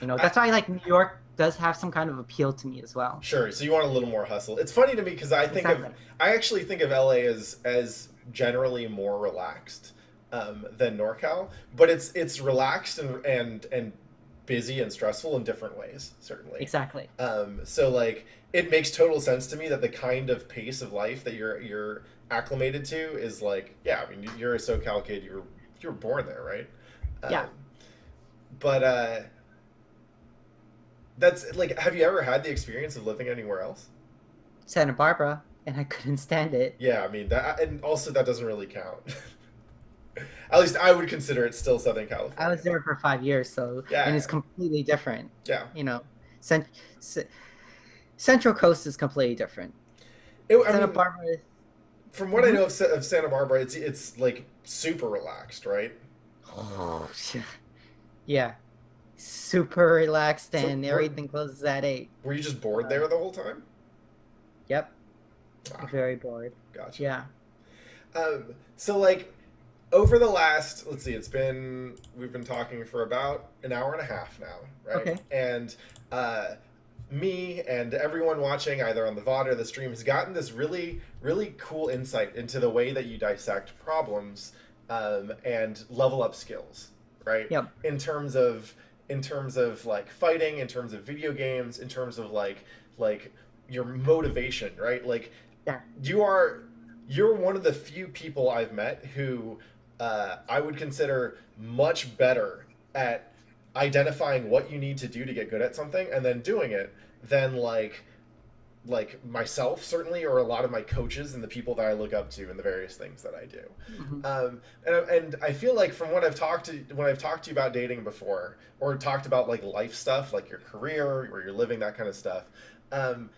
I, That's why, like, New York does have some kind of appeal to me as well. Sure. So you want a little more hustle. It's funny to me because Exactly. I actually think of LA as generally more relaxed than NorCal, but it's relaxed and busy and stressful in different ways, certainly. Exactly. So like it makes total sense to me that the kind of pace of life that you're acclimated to is like, yeah. I mean, you're a SoCal kid. You were born there, right? Yeah. Um, but that's like, have you ever had the experience of living anywhere else? Santa Barbara, and I couldn't stand it. Yeah, I mean that, and also that doesn't really count. At least I would consider it still Southern I was California. there for 5 years, so, and Yeah, it's completely different. yeah. You know, Cent- C- Central Coast is completely different. I Santa mean, Barbara is. from what I Mhm. know of Santa Barbara, it's like super relaxed, right? Oh, yeah, super relaxed, So and everything closes at 8. were you just bored Uh, there the whole time? yep, Ah, very bored. gotcha. Yeah. So like over the last, let's see, we've been talking for about an hour and a half now, right? Okay. And uh, me and everyone watching either on the VOD or the stream has gotten this really really cool insight into the way that you dissect problems and level up skills, right? Yep. In terms of like fighting, in terms of video games, in terms of like your motivation, right? Like Yeah. you are you're one of the few people I've met who I would consider much better at identifying what you need to do to get good at something and then doing it than like myself certainly, or a lot of my coaches and the people that I look up to in the various things that I do. Hmm. And I feel like from what when I've talked to you about dating before, or talked about like life stuff, like your career, where you're living, that kind of stuff. Um,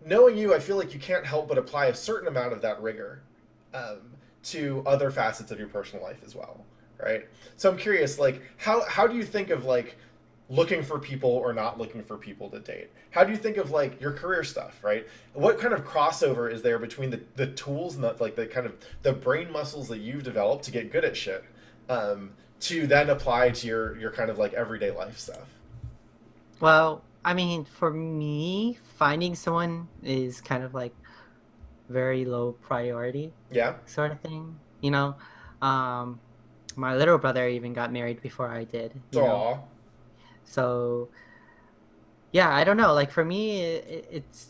Knowing you, I feel like you can't help but apply a certain amount of that rigor um, to other facets of your personal life as well, right? So I'm curious, like how do you think of like looking for people or not looking for people to date? How do you think of like your career stuff, right? What kind of crossover is there between the tools and the kind of the brain muscles that you've developed to get good at shit, to then apply to your kind of like everyday life stuff? Well, I mean, for me, finding someone is kind of like very low priority Yeah. sort of thing. Um, my little brother even got married before I did. Aw. So yeah, I don't know. Like for me, it's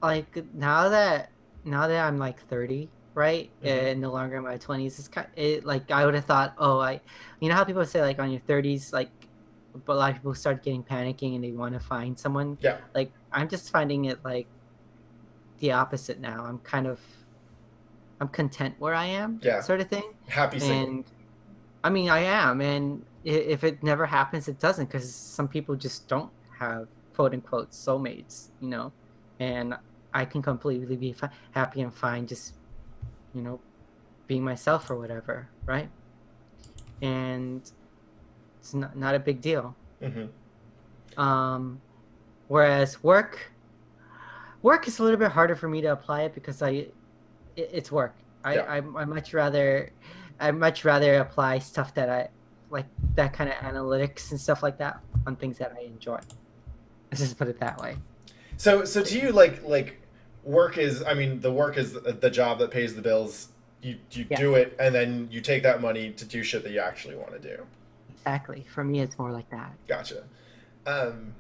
like now that I'm like 30, right, Mm-hmm. and no longer in my 20s, like I would have thought, oh, you know how people say like on your 30s, like, but a lot of people start getting panicking and they want to find someone. Yeah. Like I'm just finding it like the opposite now. I'm content where I am, Yeah. sort of thing. Happy single. And I mean, I am, and if it never happens, it doesn't, because some people just don't have quote unquote soulmates, and I can completely be happy and fine just you know being myself or whatever, right? And it's not a big deal. Mm-hmm. Um, Whereas work is a little bit harder for me to apply it because it's work. Yeah. I much rather apply stuff that I like, that kind of analytics and stuff like that, on things that I enjoy. Let's just put it that way. So to you, like work is, I mean, the work is the job that pays the bills. You Yeah, do it, and then you take that money to do shit that you actually want to do. exactly. For me, it's more like that. Gotcha. Um,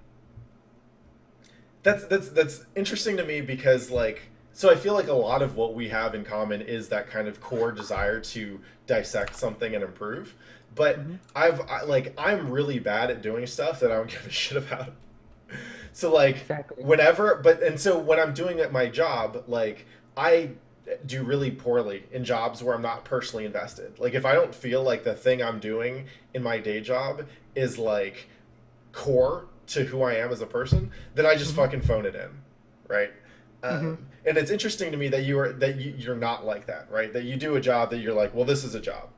that's interesting to me because like, so I feel like a lot of what we have in common is that kind of core desire to dissect something and improve. But Hmm. I'm really bad at doing stuff that I don't give a shit about. So like Exactly. whenever, but and so when I'm doing at my job, like I do really poorly in jobs where I'm not personally invested. Like if I don't feel like the thing I'm doing in my day job is like core to who I am as a person, then I just Hmm. fucking phone it in, right? Hmm. And it's interesting to me that you're not like that, right? That you do a job that you're like, well, this is a job,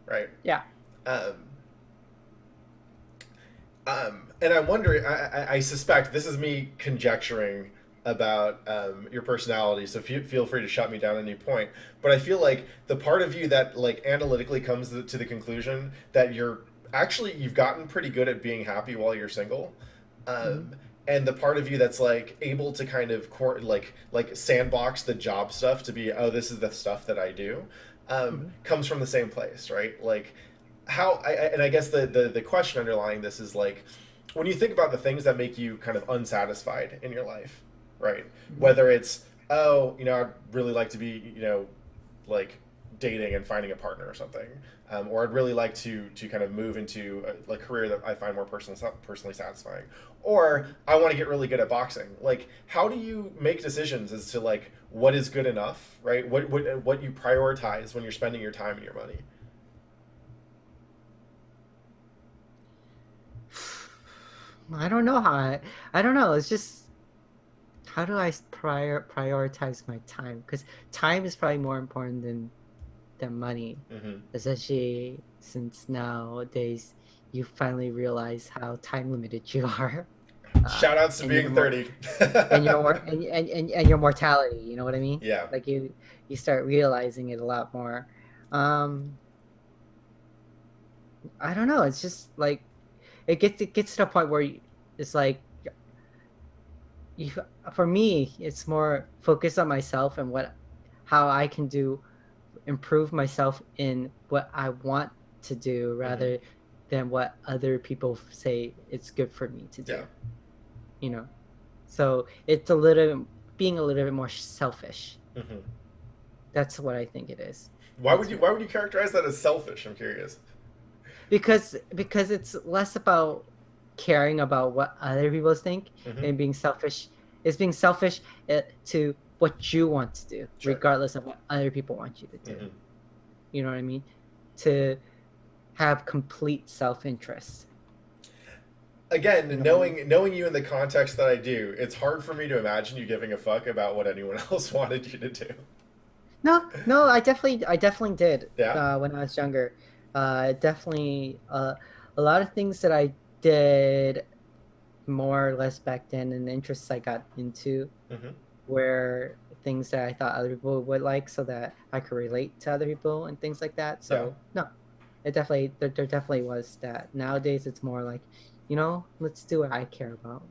right? Yeah. Um, and I'm wondering, I suspect this is me conjecturing about your personality, so feel free to shut me down at any point. But I feel like the part of you that like analytically comes to the conclusion that you've gotten pretty good at being happy while you're single, Hmm. um, and the part of you that's like able to kind of like sandbox the job stuff to be, oh, this is the stuff that I do, Hmm. comes from the same place, right? Like and I guess the question underlying this is like when you think about the things that make you kind of unsatisfied in your life, right? Hmm. Whether it's, oh, I'd really like to be, like dating and finding a partner or something, or I'd really like to kind of move into a like career that I find more personally satisfying, or I want to get really good at boxing. Like, how do you make decisions as to like what is good enough, right? What you prioritize when you're spending your time and your money? I don't know I don't know. It's just, how do I prioritize my time? Because time is probably more important than money, Mm-hmm. especially since nowadays you finally realize how time limited you are, uh, Shout outs to and being 30. and your mortality. You know what I mean? Yeah. Like you start realizing it a lot more. Um, I don't know. It's just like it gets to the point where it's like, you for me, it's more focused on myself and how I can improve myself in what I want to do, Mm-hmm. rather than what other people say it's good for me to Yeah. do. You know, so it's a little being a little bit more selfish. Mm-hmm. That's what I think it is, Why would you ultimately. Why would you characterize that as selfish? I'm curious. Because it's less about caring about what other people think, Mm-hmm. and being selfish. It's being selfish, to what you want to do, Sure. regardless of what other people want you to do. Mm-hmm. You know what I mean? To have complete self-interest. You Again, know what I mean? knowing you in the context that I do, it's hard for me to imagine you giving a fuck about what anyone else wanted you to do. No, no, I definitely did, Yeah. when I was younger. Definitely, a lot of things that I did more or less back then, and the interests I got into Hmm. were things that I thought other people would like, so that I could relate to other people and things like that. Yeah, So no, it definitely there definitely was that. Nowadays, it's more like, let's do what I care about.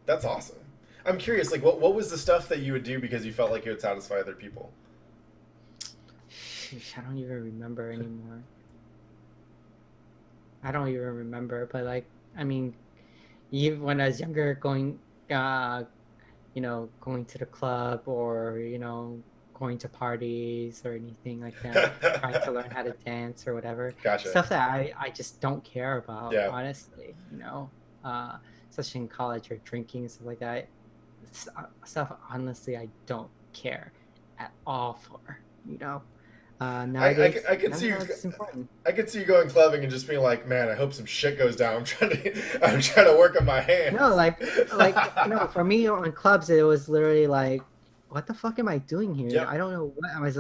that's awesome. I'm curious, like, what was the stuff that you would do because you felt like it would satisfy other people? Sheesh, I don't even remember anymore. I don't even remember, but like, I mean, even when I was younger, uh, going to the club, or going to parties or anything like that, trying to learn how to dance or whatever, Gotcha. stuff that I just don't care about, Yeah. honestly. Uh, Especially in college, or drinking and stuff like that. Stuff, honestly, I don't care at all for. Nowadays, I could none see of you. that's important. I could see you going clubbing and just being like, "Man, I hope some shit goes down. I'm trying to work on my No, hands." like for me on clubs, it was literally like, what the fuck am I doing here? Yep. I don't know what am I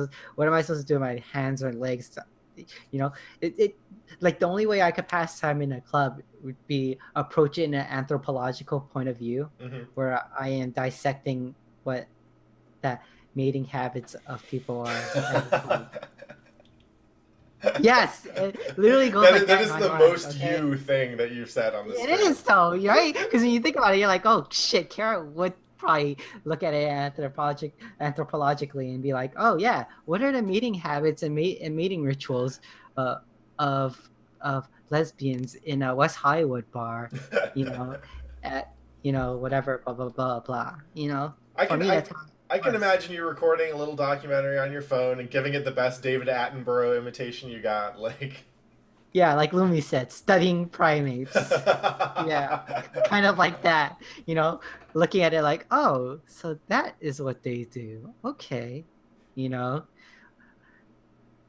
supposed to do with my hands or legs? You know, it like the only way I could pass time in a club would be approach it in an anthropological point of view, Hmm. where I am dissecting what the mating habits of people are, and like, yes, it literally goes like That that in is my the mind. most Okay. you thing that you've said on the It stream. is though, right? Because when you think about it, you're like, oh shit, Kara would probably look at it anthropologically and be like, oh yeah, what are the meeting habits and meeting rituals uh, of lesbians in a West Hollywood bar, you know, at whatever, blah blah blah blah. I For can me I that's how it I can was. imagine you recording a little documentary on your phone and giving it the best David Attenborough imitation you got. Like, Yeah, like Lumi said, studying primates. Yeah, kind of like that, looking at it like, oh, so that is what they do. Okay, you know,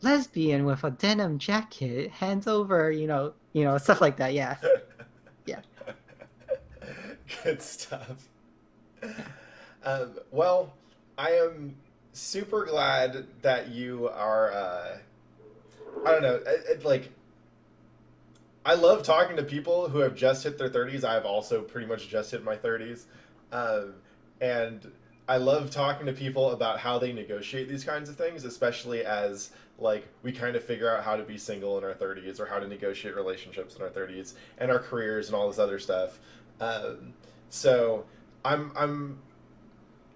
lesbian with a denim jacket, hands over, stuff like that. Yeah, yeah, good stuff. yeah. Well, I am super glad that you are. I don't know. Like, I love talking to people who have just hit their 30s. I have also pretty much just hit my 30s. Um, and I love talking to people about how they negotiate these kinds of things, especially as like we kind of figure out how to be single in our 30s or how to negotiate relationships in our 30s and our careers and all this other stuff. Um, so I'm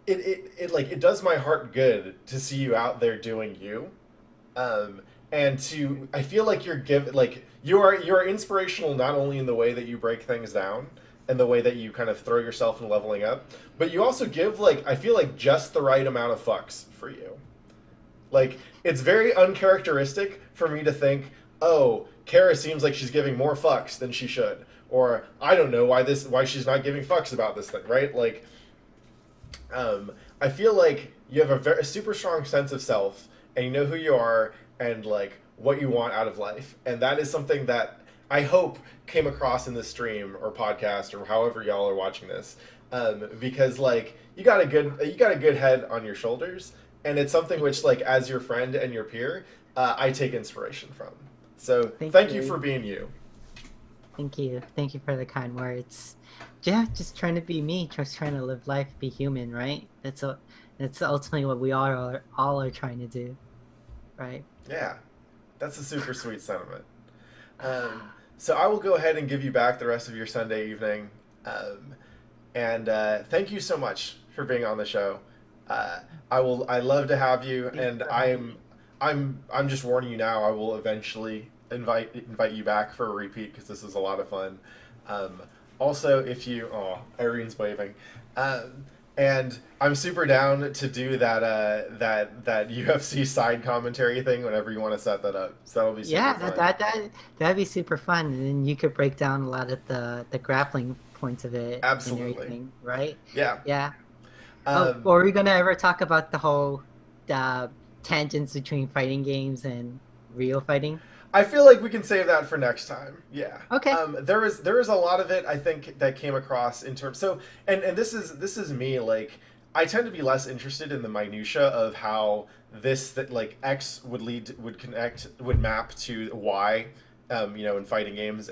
it like it does my heart good to see you out there doing you, um, and to I feel like you are inspirational not only in the way that you break things down and the way that you kind of throw yourself in leveling up, but you also give like I feel like just the right amount of fucks for you. Like it's very uncharacteristic for me to think, oh, Kara seems like she's giving more fucks than she should, or I don't know why she's not giving fucks about this thing, right? Like I feel like you have a super strong sense of self, and you know who you are, and like what you want out of life, and that is something that I hope came across in this stream or podcast or however y'all are watching this, because like you got a good head on your shoulders, and it's something which like as your friend and your peer, I take inspiration from. So Thank thank you for you, being you. thank you for the kind words. Yeah, just trying to be me, just trying to live life, be human, right? That's ultimately what we all are trying to do, right? Yeah, that's a super sweet sentiment. So I will go ahead and give you back the rest of your Sunday evening. Um, and thank you so much for being on the show. Uh, I love to have you, Thank you and for having me. I'm just warning you now. I will eventually invite you back for a repeat because this is a lot of fun. Um, Also, if you Irene's waving. And I'm super down to do that UFC side commentary thing whenever you want to set that up. So that'll be super Yeah, that fun. that that that'd be super fun, and then you could break down a lot of the grappling points of it and Absolutely. everything, right? Yeah. Yeah. Oh, Um, or are we gonna ever talk about the whole uh, tangents between fighting games and real fighting? I feel like we can save that for next time. Yeah. Okay. There is a lot of it I think that came across in terms and this is me like I tend to be less interested in the minutia of how this that like X would connect would map to Y, in fighting games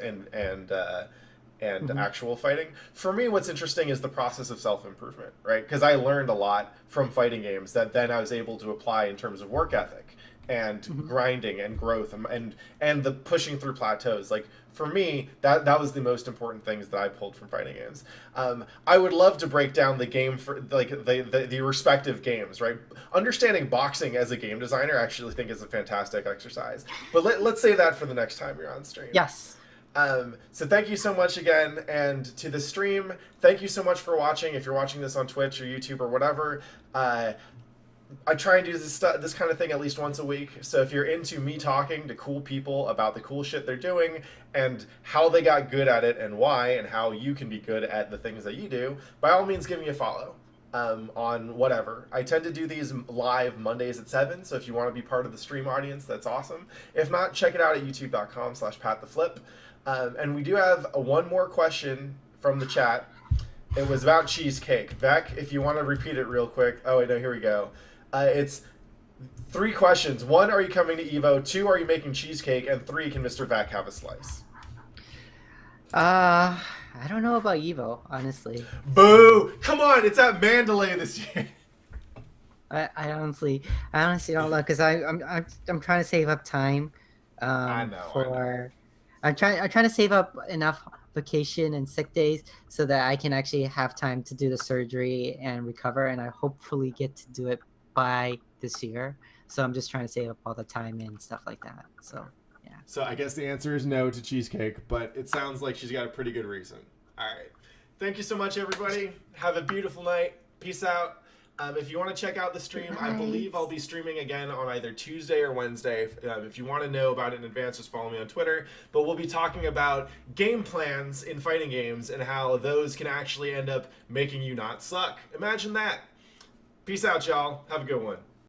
and Mm-hmm. actual fighting. For me, what's interesting is the process of self-improvement, right? Because I learned a lot from fighting games that then I was able to apply in terms of work ethic and Mm-hmm. grinding and growth and the pushing through plateaus. Like for me, that was the most important things that I pulled from fighting games. I would love to break down the game for like the respective games, right? Understanding boxing as a game designer, I actually think is a fantastic exercise. But let's say that for the next time you're on stream. Yes. So thank you so much again, and to the stream, thank you so much for watching. If you're watching this on Twitch or YouTube or whatever, I try and do this kind of thing at least once a week. So if you're into me talking to cool people about the cool shit they're doing and how they got good at it and why, and how you can be good at the things that you do, by all means, give me a follow. On whatever. I tend to do these live Mondays at 7, so if you want to be part of the stream audience, that's awesome. If not, check it out at youtube.com/pattheflip. And we do have one more question from the chat. It was about cheesecake. Vec, if you want to repeat it real quick. Oh, wait, no, here we go. It's 3 questions. 1, are you coming to Evo? 2, are you making cheesecake? And 3, can Mr. Vec have a slice? I don't know about Evo, honestly. Boo! Come on, it's at Mandalay this year. I honestly don't know because I'm trying to save up time. I know. I'm trying to save up enough vacation and sick days so that I can actually have time to do the surgery and recover, and I hopefully get to do it by this year. So I'm just trying to save up all the time and stuff like that. So yeah. So I guess the answer is no to cheesecake, but it sounds like she's got a pretty good reason. All right. Thank you so much, everybody. Have a beautiful night. Peace out. If you want to check out the stream, I believe I'll be streaming again on either Tuesday or Wednesday. If you want to know about it in advance, just follow me on Twitter. But we'll be talking about game plans in fighting games and how those can actually end up making you not suck. Imagine that. Peace out, y'all. Have a good one.